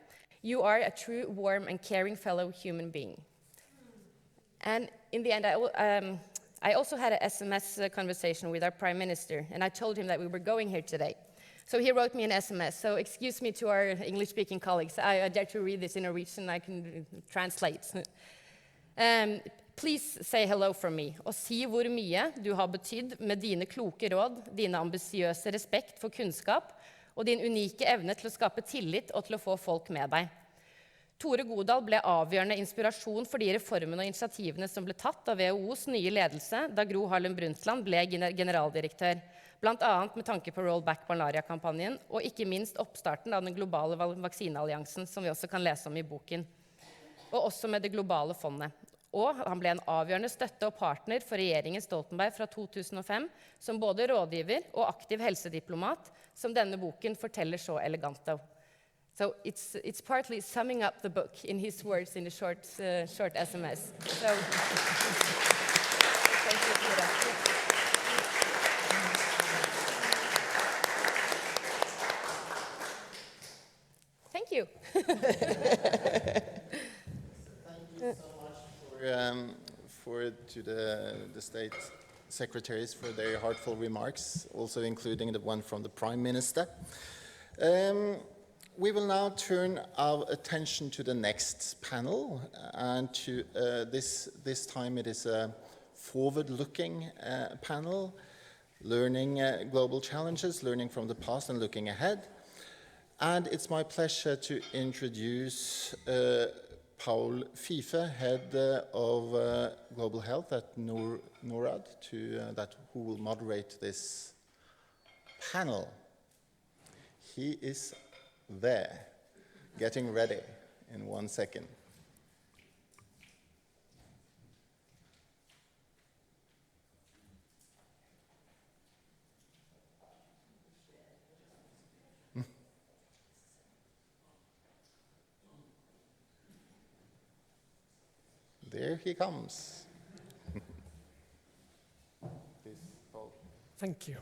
You are a true, warm, and caring fellow human being. And in the end, I also had an SMS conversation with our Prime Minister, and I told him that we were going here today. So he wrote me an SMS. So excuse me to our English-speaking colleagues. I dare to read this in Norwegian. I can translate. Please say hello from me, og si hvor mye du har betydd med dine kloke råd, dine ambisiøse respekt for kunnskap, og din unike evne til å skape tillit og til å få folk med deg. Tore Godal ble avgjørende inspirasjon for de reformene og initiativene som ble tatt av WHOs nye ledelse da Gro Harlem Brundtland ble generaldirektør, blant annet med tanke på Rollback Malaria-kampanjen, og ikke minst oppstarten av den globale vaksinealliansen, som vi også kan lese om i boken, og også med det globale fondet. Og han ble en avgjørende støtte og partner for regjeringen Stoltenberg fra 2005, som både rådgiver og aktiv helsediplomat, som denne boken forteller så elegant av. So it's partly summing up the book in his words in a short SMS. So, thank you for that. Thank you. To the state secretaries for their heartful remarks, also including the one from the Prime Minister. We will now turn our attention to the next panel, and to this time it is a forward-looking panel, learning global challenges, learning from the past and looking ahead. And it's my pleasure to introduce Paul Fife, head of global health at NORAD, who will moderate this panel. He is there, getting ready in 1 second. There he comes. Please, Paul. Thank you.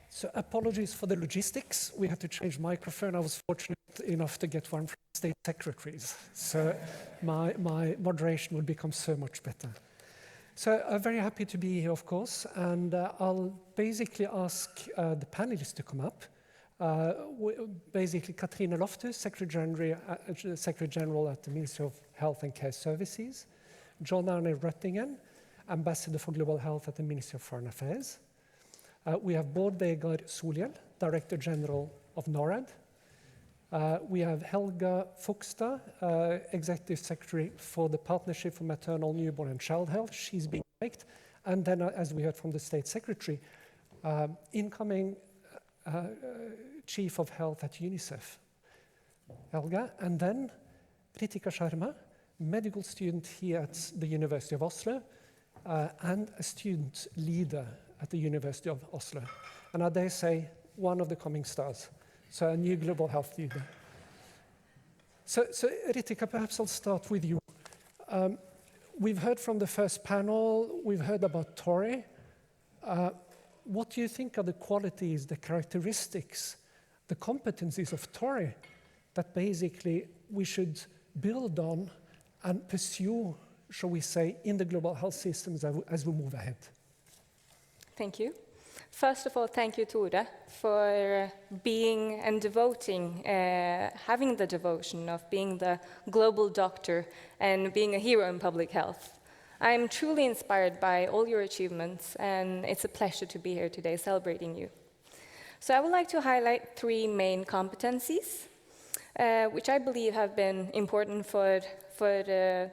So apologies for the logistics. We had to change microphone. I was fortunate enough to get one from state secretaries. So my moderation will become so much better. So I'm very happy to be here, of course, and I'll basically ask the panelists to come up. Basically, Cathrine Lofthus, Secretary General at the Ministry of Health and Care Services, John-Arne Rønningen, Ambassador for Global Health at the Ministry of Foreign Affairs. We have Bård Vegar Solhjell, Director General of NORAD. We have Helga Fogstad, Executive Secretary for the Partnership for Maternal, Newborn and Child Health. She's being picked. And then, as we heard from the State Secretary, incoming Chief of Health at UNICEF, Helga. And then Ritika Sharma, medical student here at the University of Oslo, and a student leader at the University of Oslo. And I dare say, one of the coming stars. So a new global health leader. So Ritika, perhaps I'll start with you. We've heard from the first panel, we've heard about Tore. what do you think are the qualities, the characteristics, the competencies of Tory that basically we should build on and pursue, shall we say, in the global health systems as we move ahead? Thank you. First of all, thank you, Tore, for being and devoting, having the devotion of being the global doctor and being a hero in public health. I'm truly inspired by all your achievements, and it's a pleasure to be here today celebrating you. So I would like to highlight 3 main competencies, which I believe have been important for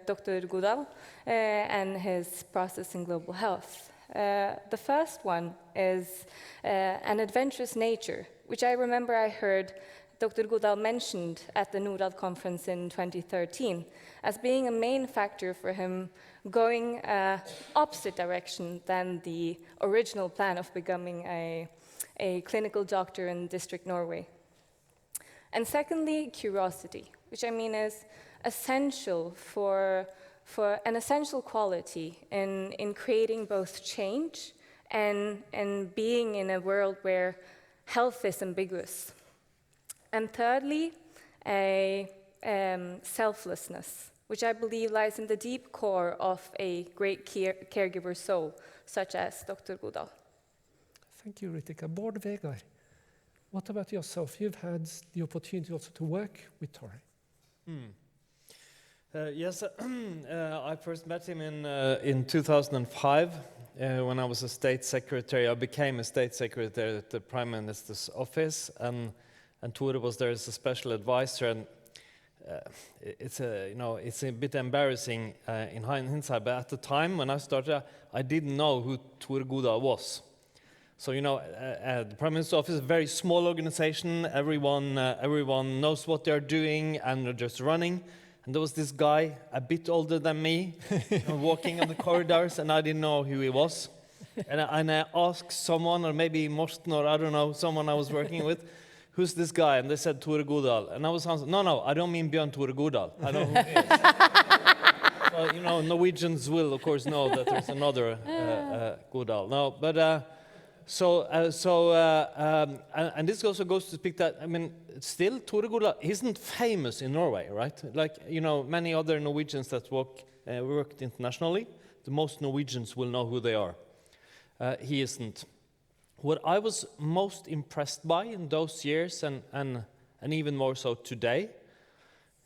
Dr. Godal and his process in global health. The first one is an adventurous nature, which I remember I heard Dr. Godal mentioned at the NORAD conference in 2013 as being a main factor for him going opposite direction than the original plan of becoming a clinical doctor in District Norway. And secondly, curiosity, which I mean is essential for an essential quality in creating both change and being in a world where health is ambiguous. And thirdly, selflessness, which I believe lies in the deep core of a great caregiver soul, such as Dr. Godal. Thank you, Ritika. Bård, Vegar, what about yourself? You've had the opportunity also to work with Tory. Yes, I first met him in 2005 when I was a state secretary. I became a state secretary at the Prime Minister's office, and Tore was there as a special advisor. And it's a bit embarrassing in hindsight, but at the time when I started, I didn't know who Tore Godal was. So the Prime Minister's office is a very small organization. Everyone knows what they're doing, and they're just running. And there was this guy, a bit older than me, walking on the corridors, and I didn't know who he was. And I asked someone, or maybe Morten, or I don't know, someone I was working with, who's this guy? And they said, Tore Godal. And I was answering, no, I don't mean Bjørg Tore Godal. I know who he is. Well, Norwegians will, of course, know that there's another Godal. No, but and this also goes to speak that, I mean, still, Tore Godal isn't famous in Norway, right? Like, many other Norwegians that worked internationally, the most Norwegians will know who they are. He isn't. What I was most impressed by in those years, and even more so today,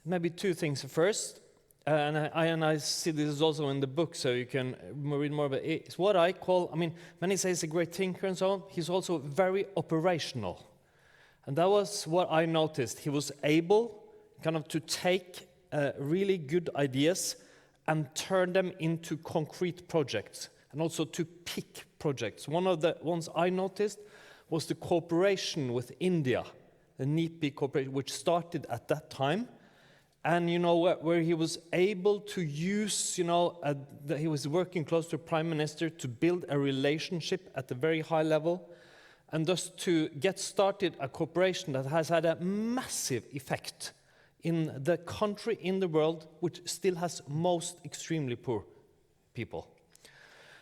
maybe 2 things. First, and I see this is also in the book, so you can read more about it. It's what I call, when he says a great thinker and so on, he's also very operational. And that was what I noticed. He was able kind of to take really good ideas and turn them into concrete projects, and also to pick projects. One of the ones I noticed was the cooperation with India, the NIPI cooperation, which started at that time. And where he was able to use, that he was working close to the Prime Minister to build a relationship at a very high level, and thus to get started a cooperation that has had a massive effect in the country in the world which still has most extremely poor people.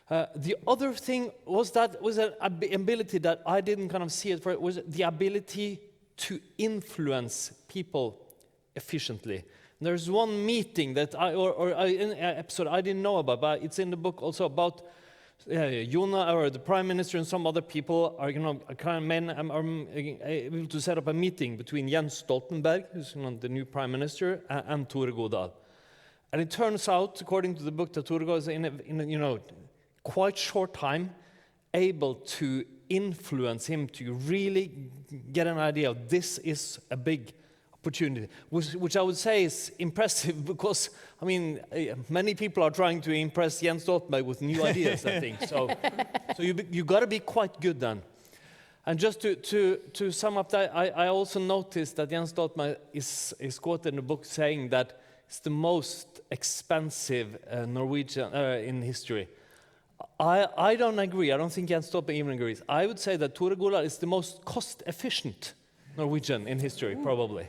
The other thing was an ability that I didn't kind of see it for. It was the ability to influence people efficiently. There's one meeting that an episode I didn't know about, but it's in the book also about Jonah, or the Prime Minister, and some other people are able to set up a meeting between Jens Stoltenberg, who's the new Prime Minister, and Tore Godal. And it turns out, according to the book, that Tore Godal is in a quite short time able to influence him to really get an idea of this is a big opportunity, which I would say is impressive, because many people are trying to impress Jens Stoltenberg with new ideas, I think. So you got to be quite good then. And just to sum up that, I also noticed that Jens Stoltenberg is quoted in the book saying that it's the most expensive Norwegian in history. I don't agree. I don't think Jens Stoltenberg even agrees. I would say that Tore Godal is the most cost-efficient Norwegian in history, probably.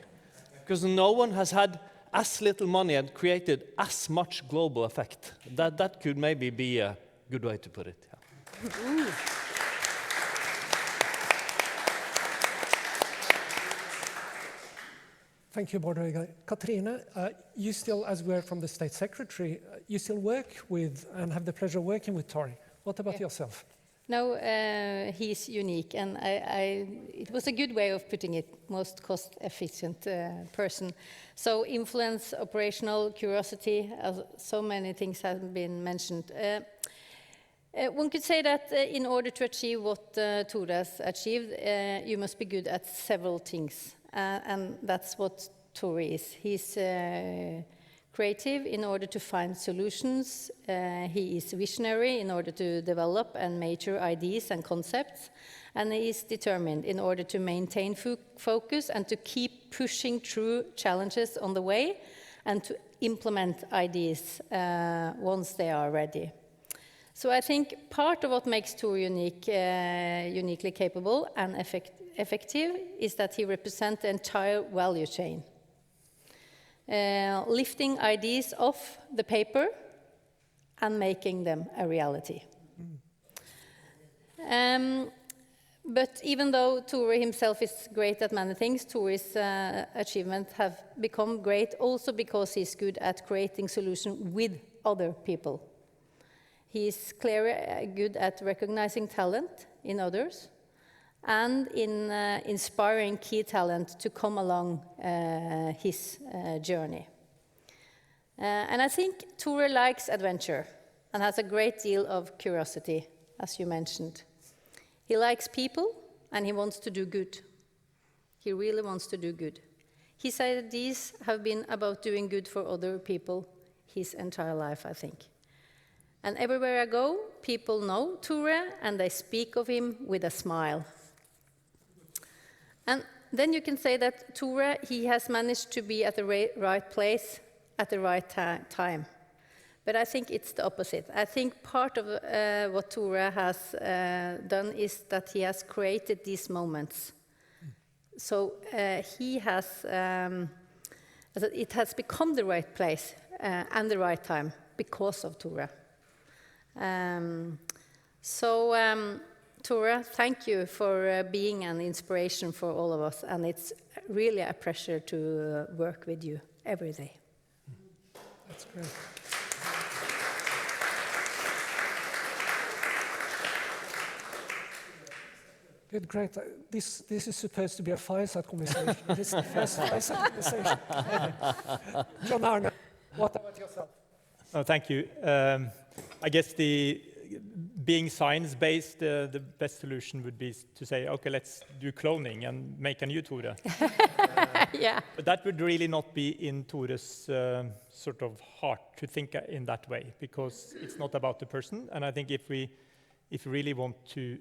Because no one has had as little money and created as much global effect. That could maybe be a good way to put it. Yeah. Thank you, Bård. Cathrine, you still, as we're from the State Secretary, you still work with and have the pleasure of working with Tory. What about yourself? No, he's unique, and it was a good way of putting it, most cost-efficient person. So influence, operational, curiosity, so many things have been mentioned. One could say that in order to achieve what Tore has achieved, you must be good at several things. And that's what Tore is. He's creative in order to find solutions. He is visionary in order to develop and mature ideas and concepts. And he is determined in order to maintain focus and to keep pushing through challenges on the way and to implement ideas once they are ready. So I think part of what makes Tore uniquely capable and effective is that he represents the entire value chain. Lifting ideas off the paper and making them a reality. But even though Tore himself is great at many things, Tore's achievements have become great also because he's good at creating solutions with other people. He's clearly good at recognizing talent in others and in inspiring key talent to come along his journey. And I think Tore likes adventure and has a great deal of curiosity, as you mentioned. He likes people and he wants to do good. He really wants to do good. His ideas have been about doing good for other people his entire life, I think. And everywhere I go, people know Tore and they speak of him with a smile. And then you can say that Tore, he has managed to be at the right place at the right time. But I think it's the opposite. I think part of what Tore has done is that he has created these moments. So he has, it has become the right place and the right time because of Tore. Tore, thank you for being an inspiration for all of us, and it's really a pleasure to work with you every day. That's great. Good, great. This is supposed to be a fireside conversation. This is the first fireside conversation. John-Arne, what about yourself? Oh, thank you. I guess being science-based, the best solution would be to say, okay, let's do cloning and make a new Tore. Yeah. But that would really not be in Tore's sort of heart to think in that way, because it's not about the person. And I think if we really want to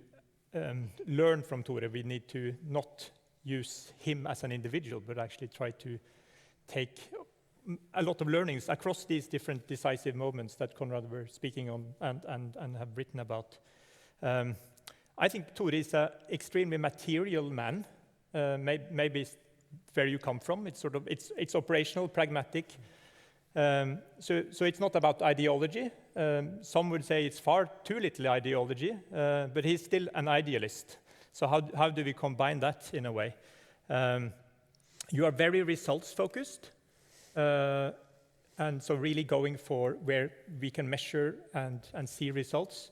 learn from Tore, we need to not use him as an individual, but actually try to take a lot of learnings across these different decisive moments that Conrad were speaking on and have written about. I think Tore is an extremely material man. Maybe it's where you come from. It's sort of it's operational, pragmatic. So it's not about ideology. Some would say it's far too little ideology, but he's still an idealist. So how do we combine that in a way? You are very results focused. And so really going for where we can measure and see results.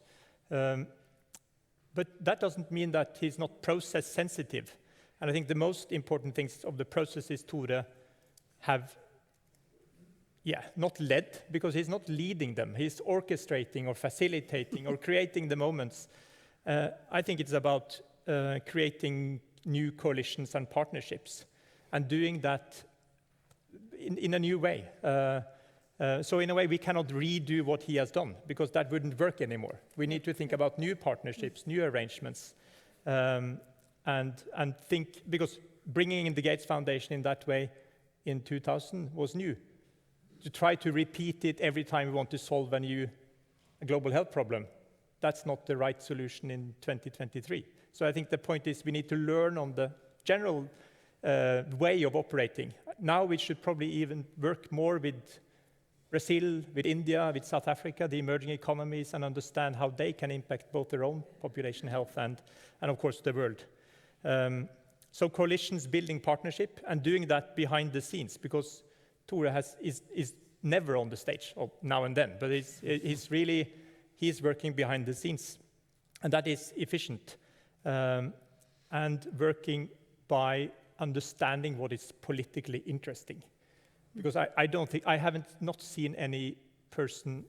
But that doesn't mean that he's not process sensitive. And I think the most important things of the processes Tore have, not led, because he's not leading them. He's orchestrating or facilitating or creating the moments. I think it's about creating new coalitions and partnerships and doing that in a new way. So in a way, we cannot redo what he has done, because that wouldn't work anymore. We need to think about new partnerships, new arrangements, and think, because bringing in the Gates Foundation in that way in 2000 was new. To try to repeat it every time we want to solve a global health problem, that's not the right solution in 2023. So I think the point is we need to learn on the general way of operating. Now we should probably even work more with Brazil, with India, with South Africa, the emerging economies, and understand how they can impact both their own population health and of course, the world. So coalitions, building partnership, and doing that behind the scenes, because Tore is never on the stage, or now and then, but he's working behind the scenes, and that is efficient, and working by understanding what is politically interesting. Because I haven't not seen any person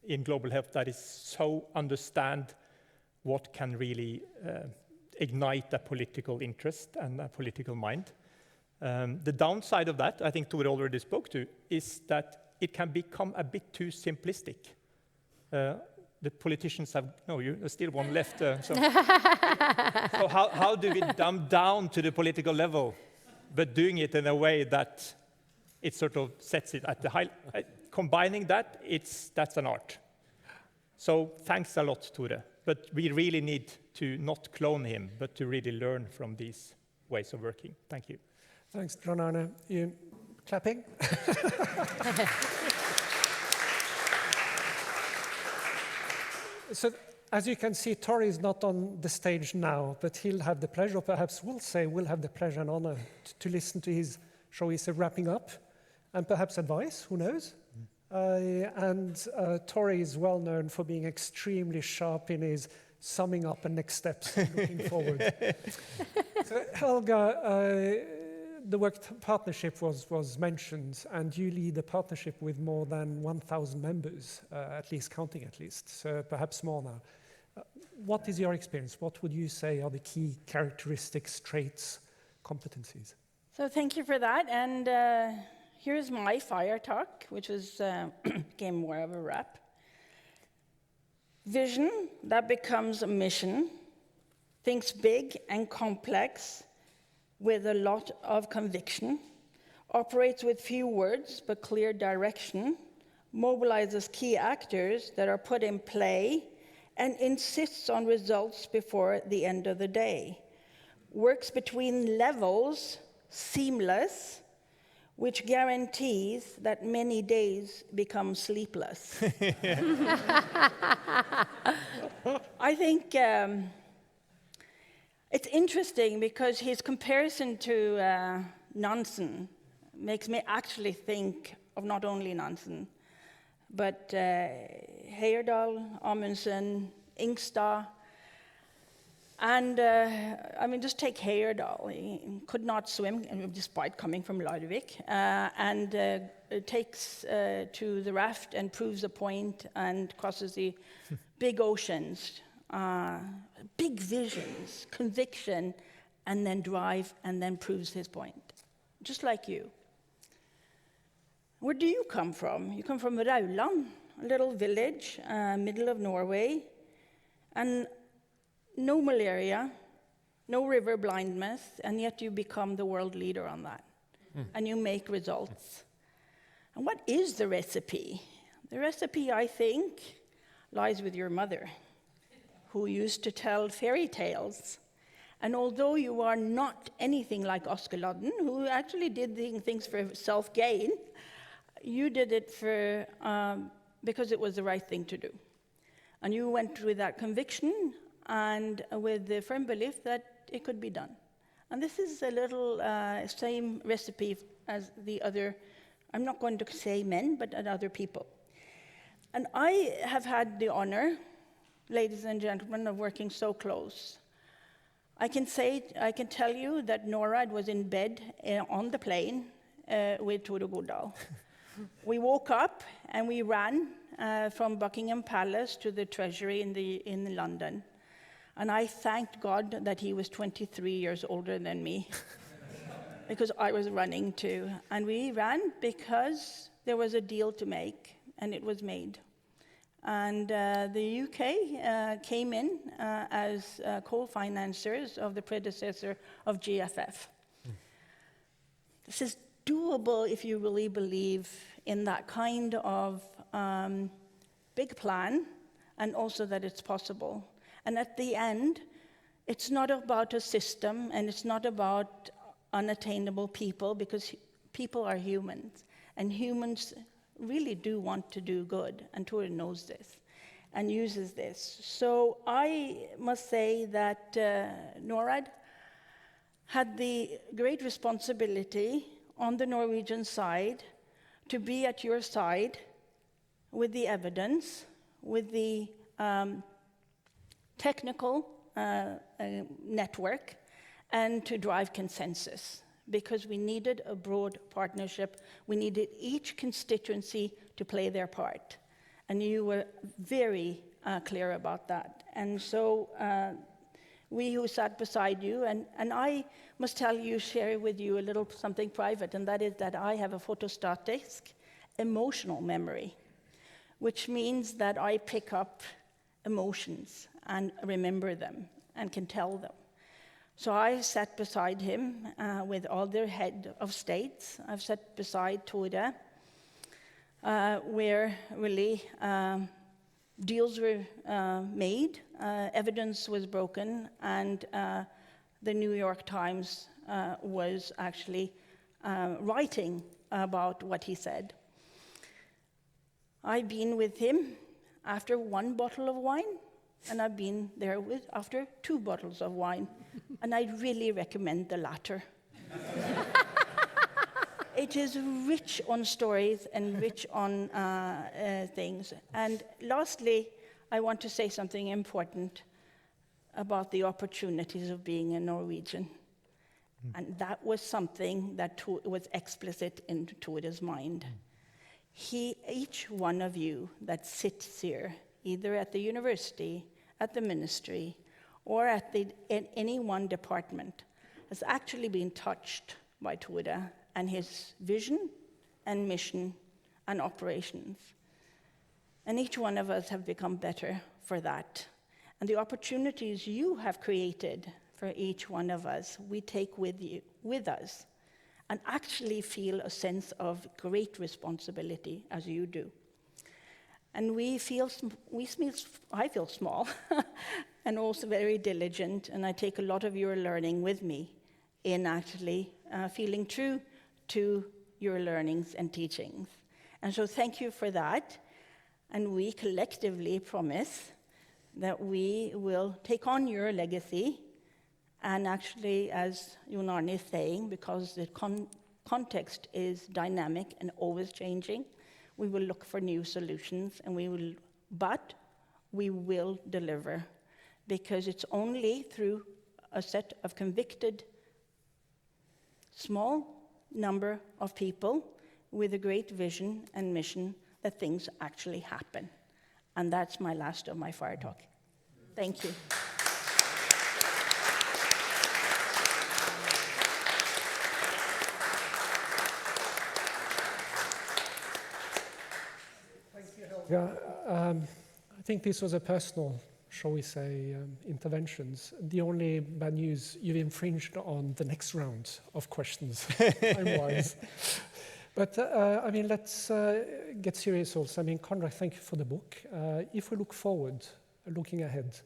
in global health that is so understand what can really ignite a political interest and a political mind. The downside of that, I think Tore already spoke to, is that it can become a bit too simplistic. The politicians have, no, there's still one left. So how do we dumb down to the political level, but doing it in a way that it sort of sets it at the high, combining that, that's an art. So thanks a lot, Tore. But we really need to not clone him, but to really learn from these ways of working. Thank you. Thanks, John-Arne. You clapping? So, as you can see, Tore is not on the stage now, but he'll have the pleasure, or perhaps we'll have the pleasure and honor to listen to his, shall we say, wrapping up, and perhaps advice, who knows? Tore is well known for being extremely sharp in his summing up and next steps looking forward. So, Helga, the work partnership was mentioned, and you lead a partnership with more than 1,000 members, at least counting at least, so perhaps more now. What is your experience? What would you say are the key characteristics, traits, competencies? So thank you for that, and here's my fire talk, which was became more of a rap. Vision that becomes a mission, thinks big and complex with a lot of conviction, operates with few words but clear direction, mobilizes key actors that are put in play, and insists on results before the end of the day. Works between levels, seamless, which guarantees that many days become sleepless. I think it's interesting because his comparison to Nansen makes me actually think of not only Nansen, but Heyerdahl, Amundsen, Ingstad, and I mean, just take Heyerdahl. He could not swim despite coming from Larvik, and takes to the raft and proves a point and crosses the big oceans. Big visions, conviction, and then drive, and then proves his point. Just like you. Where do you come from? You come from Rauland, a little village, middle of Norway, and no malaria, no river blindness, and yet you become the world leader on that. And you make results. And what is the recipe? The recipe, I think, lies with your mother, who used to tell fairy tales. And although you are not anything like Askeladden, who actually did things for self-gain, you did it for because it was the right thing to do. And you went with that conviction and with the firm belief that it could be done. And this is a little same recipe as the other, I'm not going to say men, but other people. And I have had the honor, ladies and gentlemen, of working so close. I can tell you that Norad was in bed on the plane with Tore Godal. We woke up and we ran from Buckingham Palace to the Treasury in London. And I thanked God that he was 23 years older than me, because I was running too. And we ran because there was a deal to make, and it was made. And the UK came in as co-financiers of the predecessor of GFF. This is doable if you really believe in that kind of big plan, and also that it's possible. And at the end, it's not about a system, and it's not about unattainable people, because people are humans, and humans really do want to do good, and Tore knows this and uses this. So I must say that Norad had the great responsibility on the Norwegian side to be at your side with the evidence, with the technical network, and to drive consensus, because we needed a broad partnership. We needed each constituency to play their part. And you were very clear about that. And so we who sat beside you, and I must tell you, share with you a little something private, and that is that I have a photostatic emotional memory, which means that I pick up emotions and remember them and can tell them. So I sat beside him with all their head of states. I've sat beside Tore, where really deals were made, evidence was broken, and the New York Times was actually writing about what he said. I've been with him after 1 bottle of wine, and I've been there with after 2 bottles of wine, and I really recommend the latter. It is rich on stories and rich on things. And lastly, I want to say something important about the opportunities of being a Norwegian. And that was something that was explicit in Tore's mind. Each one of you that sits here, either at the university, at the ministry, or in any one department, has actually been touched by Tore and his vision and mission and operations. And each one of us have become better for that. And the opportunities you have created for each one of us, we take with us, and actually feel a sense of great responsibility as you do. And I feel small, and also very diligent, and I take a lot of your learning with me in actually feeling true to your learnings and teachings. And so thank you for that, and we collectively promise that we will take on your legacy, and actually, as John-Arne is saying, because the context is dynamic and always changing, we will look for new solutions, and but we will deliver, because it's only through a set of convicted, small number of people with a great vision and mission that things actually happen. And that's my last of my fire talk. Thank you. Yeah, I think this was a personal, shall we say, interventions. The only bad news, you've infringed on the next round of questions, time-wise. But, I mean, let's get serious also. I mean, Conrad, thank you for the book. If we look forward, looking ahead,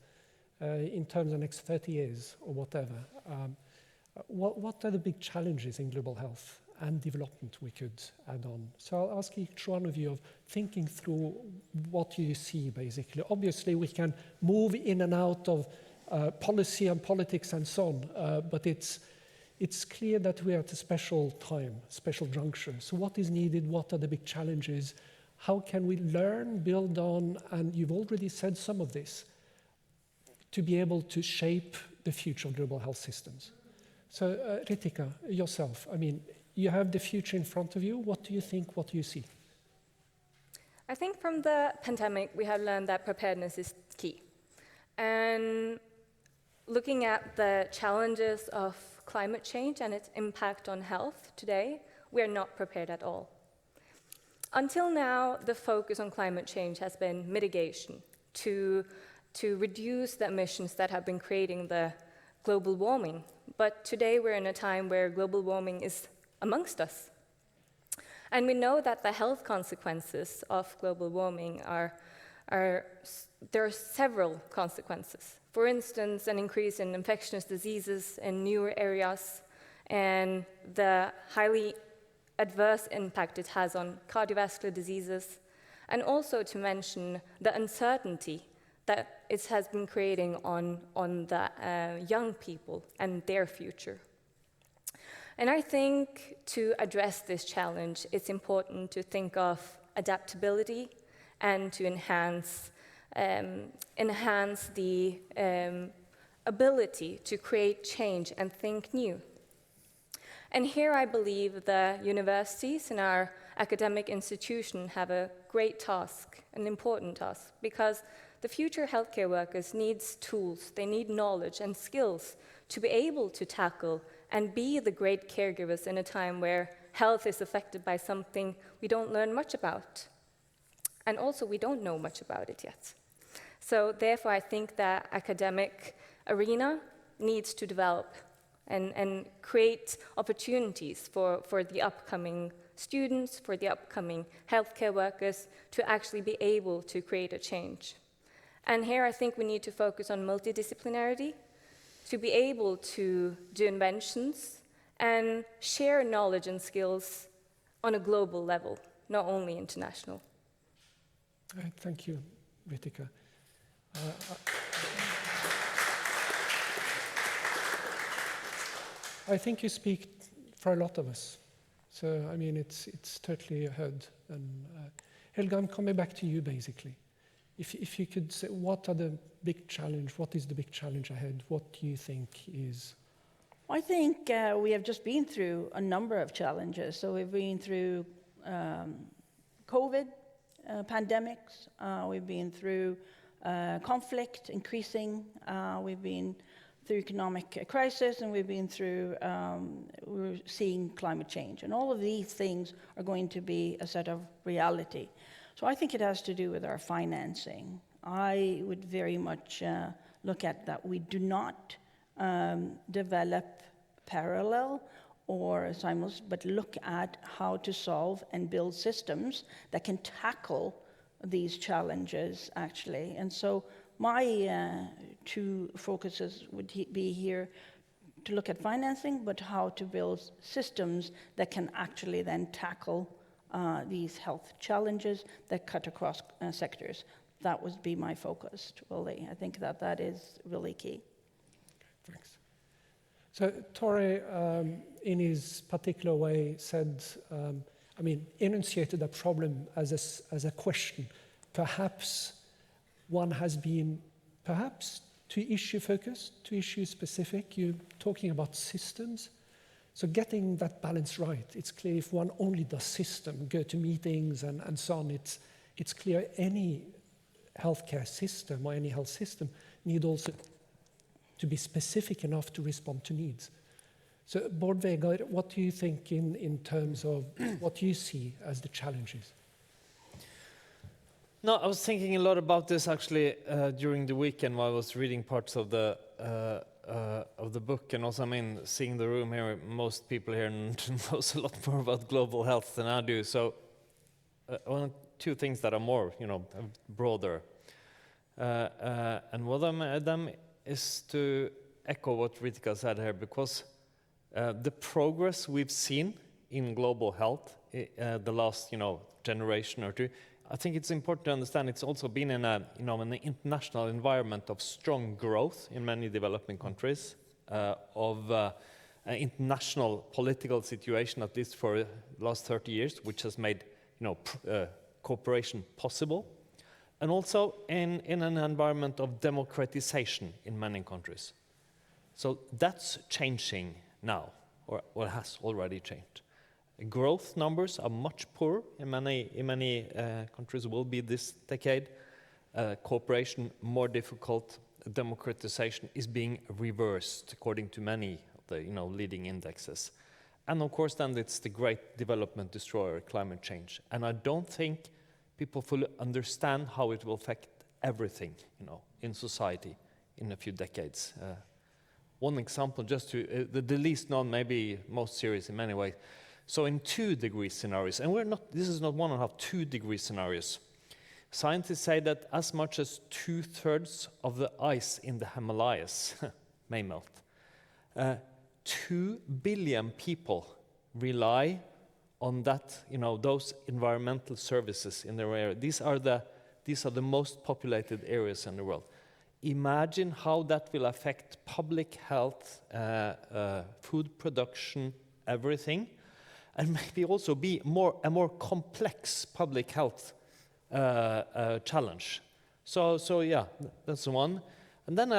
in terms of the next 30 years or whatever, what are the big challenges in global health and development we could add on? So I'll ask each one of you of thinking through what you see, basically. Obviously, we can move in and out of policy and politics and so on, but it's clear that we are at a special time, special juncture. So what is needed? What are the big challenges? How can we learn, build on, and you've already said some of this, to be able to shape the future of global health systems? So Ritika, yourself, I mean, you have the future in front of you. What do you think? What do you see? I think from the pandemic, we have learned that preparedness is key. And looking at the challenges of climate change and its impact on health today, we are not prepared at all. Until now, the focus on climate change has been mitigation, to reduce the emissions that have been creating the global warming. But today we're in a time where global warming is amongst us. And we know that the health consequences of global warming there are several consequences. For instance, an increase in infectious diseases in newer areas, and the highly adverse impact it has on cardiovascular diseases, and also to mention the uncertainty that it has been creating on the young people and their future. And I think to address this challenge, it's important to think of adaptability and to enhance the ability to create change and think new. And here I believe the universities and our academic institutions have a great task, an important task, because the future healthcare workers need tools, they need knowledge and skills to be able to tackle and be the great caregivers in a time where health is affected by something we don't learn much about. And also we don't know much about it yet. So therefore I think that academic arena needs to develop and create opportunities for the upcoming students, for the upcoming healthcare workers to actually be able to create a change. And here I think we need to focus on multidisciplinarity, to be able to do inventions and share knowledge and skills on a global level, not only international. Thank you, Ritika. I think you speak for a lot of us. So, I mean, it's totally heard. And Helga, I'm coming back to you, basically. If you could say, what is the big challenge ahead? What do you think is? I think we have just been through a number of challenges. So we've been through COVID, pandemics, we've been through conflict increasing, we've been through economic crisis, and we've been through, we're seeing climate change. And all of these things are going to be a set of reality. So I think it has to do with our financing. I would very much look at that. We do not develop parallel or simultaneous, but look at how to solve and build systems that can tackle these challenges, actually. And so my two focuses would be here to look at financing, but how to build systems that can actually then tackle these health challenges that cut across sectors. That would be my focus, really. I think that is really key. Thanks. So Tore, in his particular way, said, enunciated a problem as a question. Perhaps one has been, too issue-focused, too issue-specific. You're talking about systems. So getting that balance right, it's clear if one only does system, go to meetings and so on, it's clear any healthcare system or any health system need also to be specific enough to respond to needs. So Bård, Vegar, what do you think in terms of what you see as the challenges? No, I was thinking a lot about this actually during the weekend while I was reading parts of the book, and also, seeing the room here, most people here knows a lot more about global health than I do. So, two things that are more, broader, and one of them is to echo what Ritika said here, because the progress we've seen in global health the last, generation or two. I think it's important to understand it's also been in an international environment of strong growth in many developing countries, of an international political situation, at least for the last 30 years, which has made cooperation possible, and also in an environment of democratization in many countries. So that's changing now, or has already changed. Growth numbers are much poorer in many countries, will be this decade. Cooperation more difficult. Democratization is being reversed according to many of the leading indexes. And of course then it's the great development destroyer, climate change. And I don't think people fully understand how it will affect everything in society in a few decades. One example, just to the least known, maybe most serious in many ways. So in 2-degree scenarios, and this is not 1.5, 2-degree scenarios, scientists say that as much as 2/3 of the ice in the Himalayas may melt. 2 billion people rely on that, those environmental services in their area. These are the most populated areas in the world. Imagine how that will affect public health, food production, everything, and maybe also be a more complex public health challenge. So yeah, that's one. And then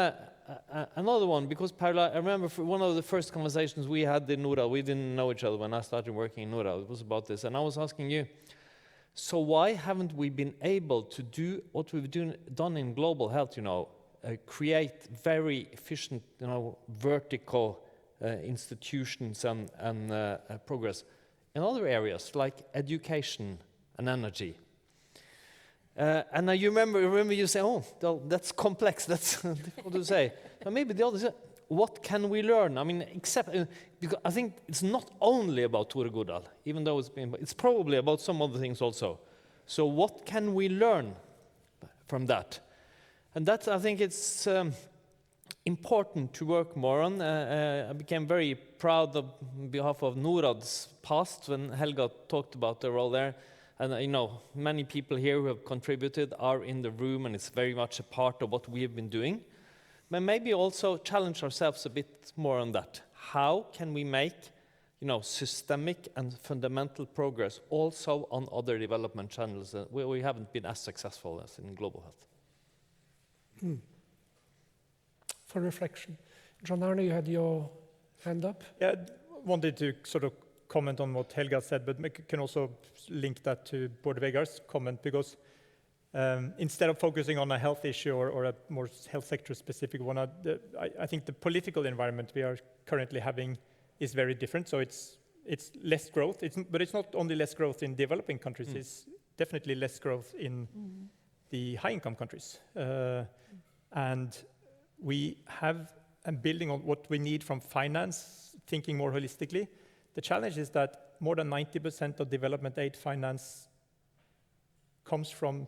another one, because Paula, I remember one of the first conversations we had in Norad, we didn't know each other when I started working in Norad, it was about this, and I was asking you, so why haven't we been able to do what we've done in global health, create very efficient, vertical institutions and progress in other areas like education and energy? And you remember you say, oh, that's complex, that's difficult to say. But maybe the other, what can we learn? I mean, because I think it's not only about Tore Godal, even though it's probably about some other things also. So what can we learn from that? And that, I think it's important to work more on. I became very proud on behalf of Norad's past when Helga talked about the role there. And many people here who have contributed are in the room, and it's very much a part of what we have been doing. But maybe also challenge ourselves a bit more on that. How can we make, systemic and fundamental progress also on other development channels where we haven't been as successful as in global health? For reflection, John-Arne, you had your hand up. Yeah, wanted to sort of comment on what Helga said, but can also link that to Bård Vegar's comment, because instead of focusing on a health issue or a more health sector specific one, I think the political environment we are currently having is very different. So it's less growth, but it's not only less growth in developing countries, it's definitely less growth in the high-income countries. And we have, and building on what we need from finance, thinking more holistically, the challenge is that more than 90% of development aid finance comes from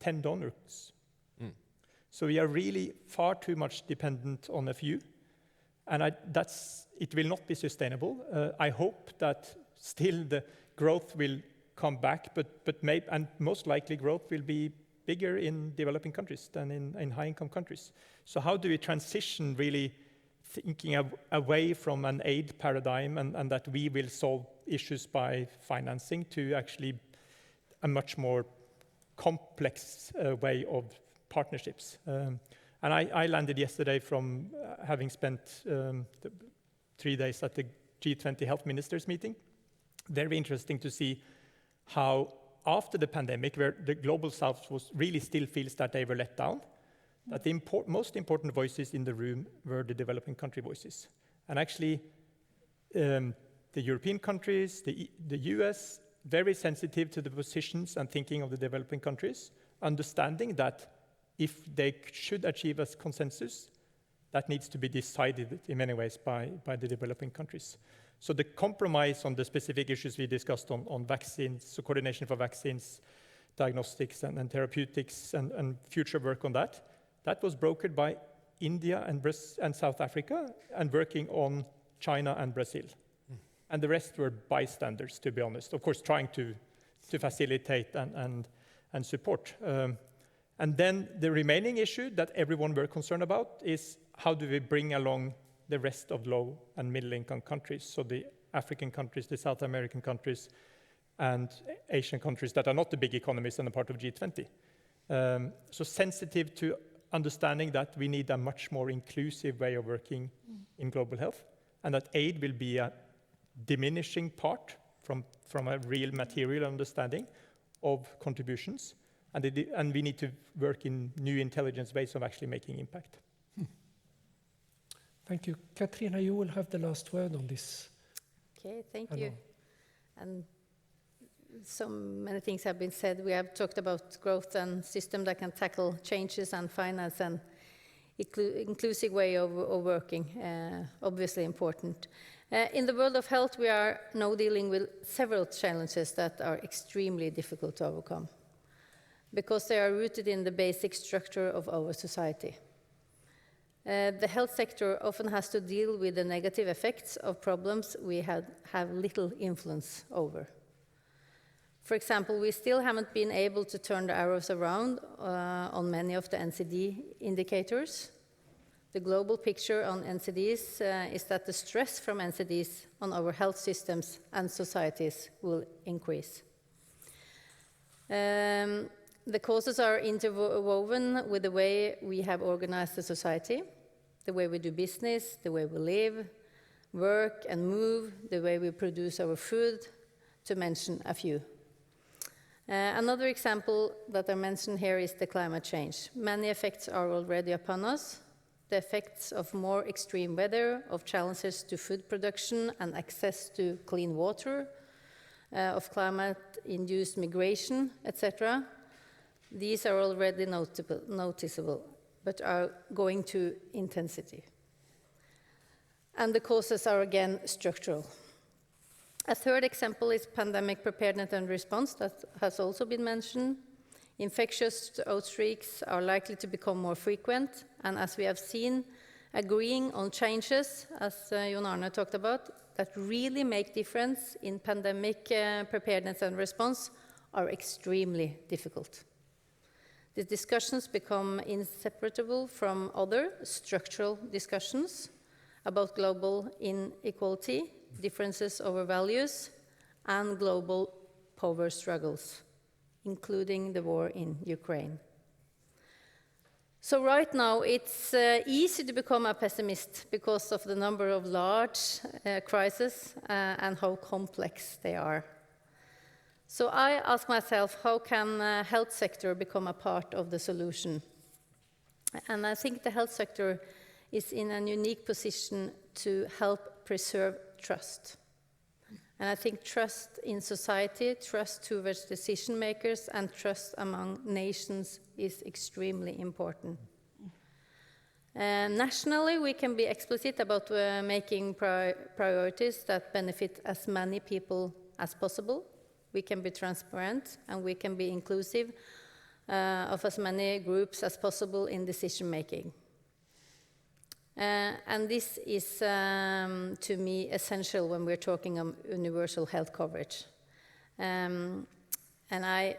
10 donors. So we are really far too much dependent on a few, and it will not be sustainable. I hope that still the growth will come back, but maybe, and most likely growth will be bigger in developing countries than in high-income countries. So how do we transition really thinking away from an aid paradigm and that we will solve issues by financing to actually a much more complex way of partnerships. And I landed yesterday from having spent 3 days at the G20 health ministers meeting. Very interesting to see how after the pandemic, where the global south really still feels that they were let down, that the most important voices in the room were the developing country voices. And actually, the European countries, the US, very sensitive to the positions and thinking of the developing countries, understanding that if they should achieve a consensus, that needs to be decided in many ways by the developing countries. So the compromise on the specific issues we discussed on vaccines, so coordination for vaccines, diagnostics and therapeutics and future work on that was brokered by India and South Africa and working on China and Brazil. And the rest were bystanders, to be honest, of course trying to facilitate and support. And then the remaining issue that everyone were concerned about is how do we bring along the rest of low and middle income countries, so the African countries, the South American countries, and Asian countries that are not the big economies and a part of G20. So sensitive to understanding that we need a much more inclusive way of working in global health, and that aid will be a diminishing part from a real material understanding of contributions, and we need to work in new intelligence ways of actually making impact. Thank you. Cathrine, you will have the last word on this. Okay, thank you. And so many things have been said. We have talked about growth and system that can tackle changes and finance and inclusive way of working, obviously important. In the world of health, we are now dealing with several challenges that are extremely difficult to overcome because they are rooted in the basic structure of our society. The health sector often has to deal with the negative effects of problems we have little influence over. For example, we still haven't been able to turn the arrows around on many of the NCD indicators. The global picture on NCDs is that the stress from NCDs on our health systems and societies will increase. The causes are interwoven with the way we have organized the society, the way we do business, the way we live, work and move, the way we produce our food, to mention a few. Another example that I mentioned here is the climate change. Many effects are already upon us. The effects of more extreme weather, of challenges to food production and access to clean water, of climate-induced migration, etc. These are already noticeable, but are going to intensity. And the causes are again structural. A third example is pandemic preparedness and response that has also been mentioned. Infectious outbreaks are likely to become more frequent, and as we have seen, agreeing on changes, as John-Arne talked about, that really make difference in pandemic preparedness and response are extremely difficult. The discussions become inseparable from other structural discussions about global inequality, differences over values, and global power struggles, including the war in Ukraine. So right now, it's easy to become a pessimist because of the number of large crises and how complex they are. So I ask myself, how can the health sector become a part of the solution? And I think the health sector is in a unique position to help preserve trust. And I think trust in society, trust towards decision makers, and trust among nations is extremely important. Nationally, we can be explicit about making priorities that benefit as many people as possible. We can be transparent, and we can be inclusive of as many groups as possible in decision making. And this is, to me, essential when we're talking on universal health coverage. And I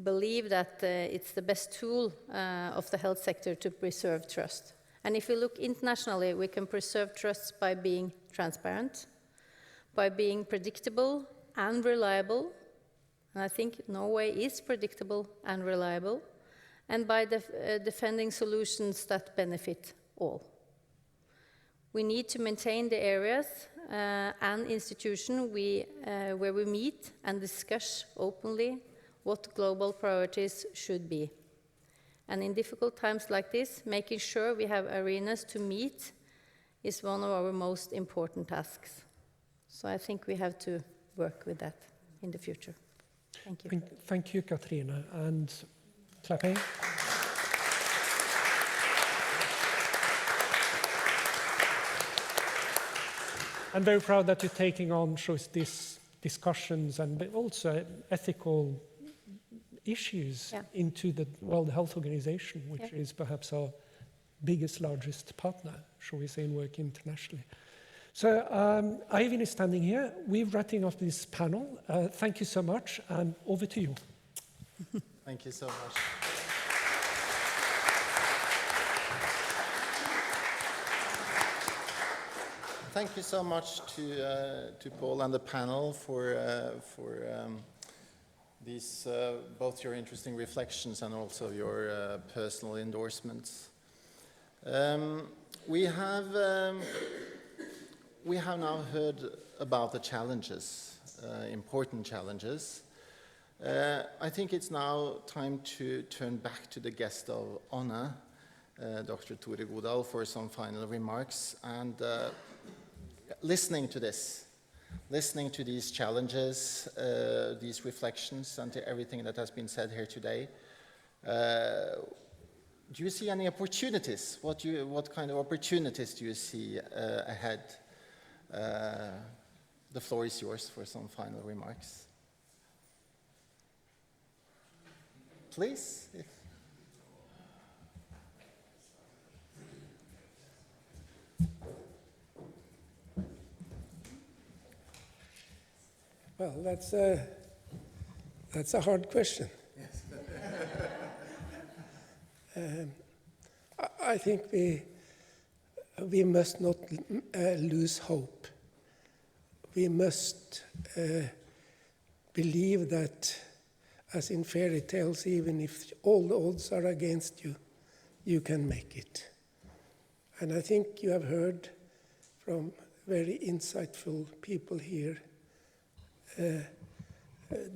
believe that it's the best tool of the health sector to preserve trust. And if we look internationally, we can preserve trust by being transparent, by being predictable and reliable. And I think Norway is predictable and reliable, and by defending solutions that benefit all. We need to maintain the areas and institutions where we meet and discuss openly what global priorities should be. And in difficult times like this, making sure we have arenas to meet is one of our most important tasks. So I think we have to work with that in the future. Thank you. Thank you, Cathrine. And clapping. I'm very proud that you're taking on these discussions and also ethical issues into the World Health Organization, which is perhaps our biggest, largest partner, shall we say, in work internationally. So Eivind is standing here. We're wrapping up this panel. Thank you so much, and over to you. Thank you so much. Thank you so much to Paul and the panel for these both your interesting reflections and also your personal endorsements. We have now heard about the challenges, important challenges. I think it's now time to turn back to the guest of honor, Dr. Tore Godal, for some final remarks. And listening to these challenges, these reflections, and to everything that has been said here today, do you see any opportunities? What kind of opportunities do you see ahead? The floor is yours for some final remarks. Please. Well, that's a hard question. Yes. I think we must not lose hope. We must believe that, as in fairy tales, even if all the odds are against you, you can make it. And I think you have heard from very insightful people here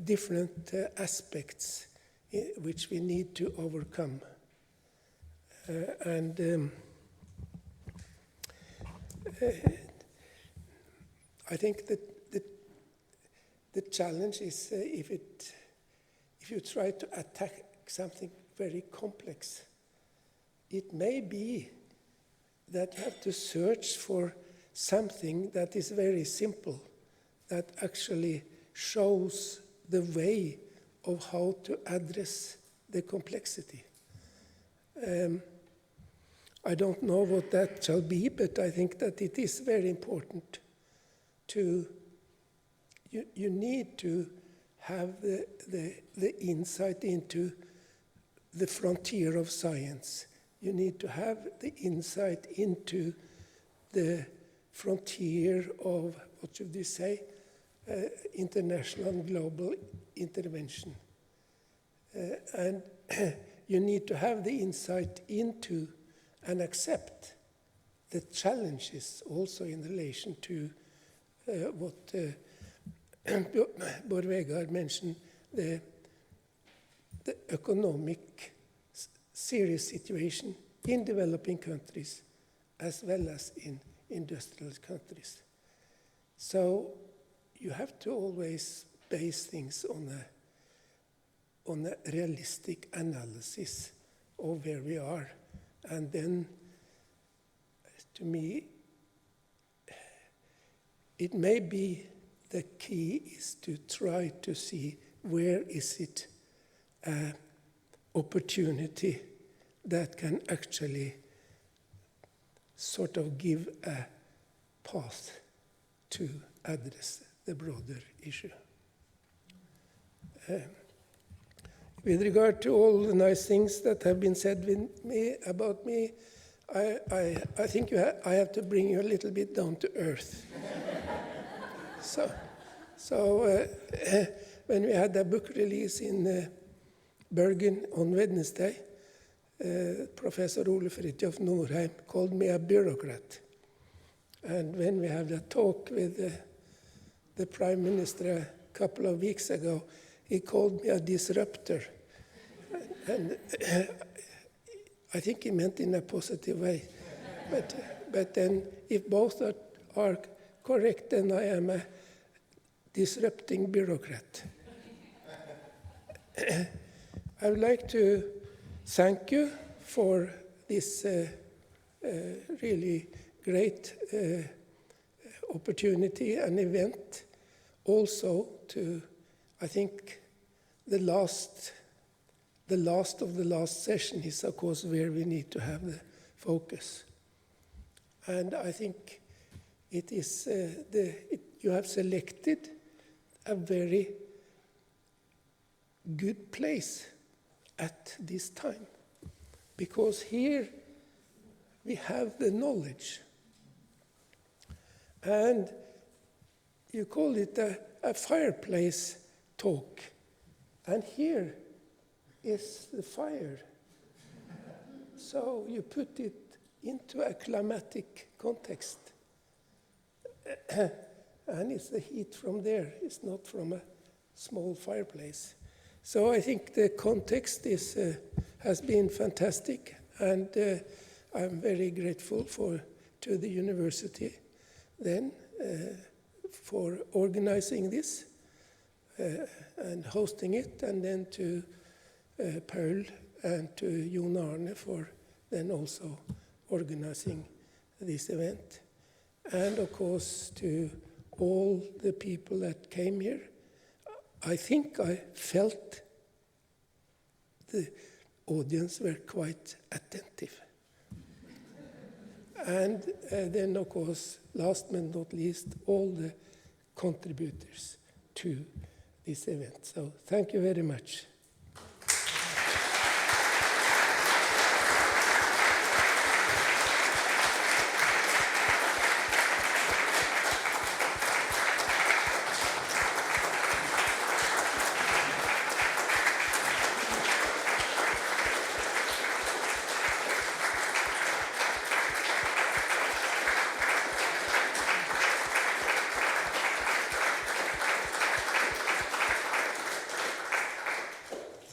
different aspects which we need to overcome. I think that the challenge is if you try to attack something very complex, it may be that you have to search for something that is very simple, that actually shows the way of how to address the complexity. I don't know what that shall be, but I think that it is very important to, you need to have the insight into the frontier of science. You need to have the insight into the frontier of, what should you say, international and global intervention. And you need to have the insight into and accept the challenges also in relation to what Bård Vegar mentioned, the economic serious situation in developing countries as well as in industrial countries. So you have to always base things on a realistic analysis of where we are. And then, to me, it may be the key is to try to see where is it opportunity that can actually sort of give a path to address the broader issue. With regard to all the nice things that have been said about me, I think I have to bring you a little bit down to earth. So when we had a book release in Bergh on Wednesday, Professor Ole Fridtjof Norheim called me a bureaucrat. And when we had a talk with the Prime Minister a couple of weeks ago, he called me a disruptor. And I think he meant in a positive way. But then if both are correct, then I am a disrupting bureaucrat. I would like to thank you for this really great opportunity and event. Also to, I think, the last of the last session is, of course, where we need to have the focus. And I think it is you have selected a very good place at this time, because here we have the knowledge. And you call it a fireplace talk. And here is the fire. So you put it into a climatic context. And it's the heat from there. It's not from a small fireplace. So I think the context has been fantastic. And I'm very grateful to the university then for organizing this and hosting it, and then to Paul and to John-Arne for then also organizing this event. And of course to all the people that came here. I think I felt the audience were quite attentive. And then, of course, last but not least, all the contributors to this event. So thank you very much.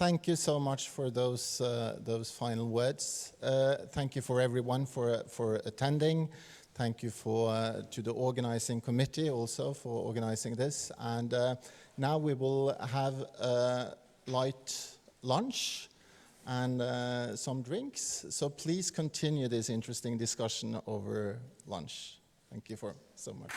thank you so much for those final words. Thank you for everyone for attending. Thank you to the organizing committee also for organizing this. And now we will have a light lunch and some drinks. So please continue this interesting discussion over lunch. Thank you so much.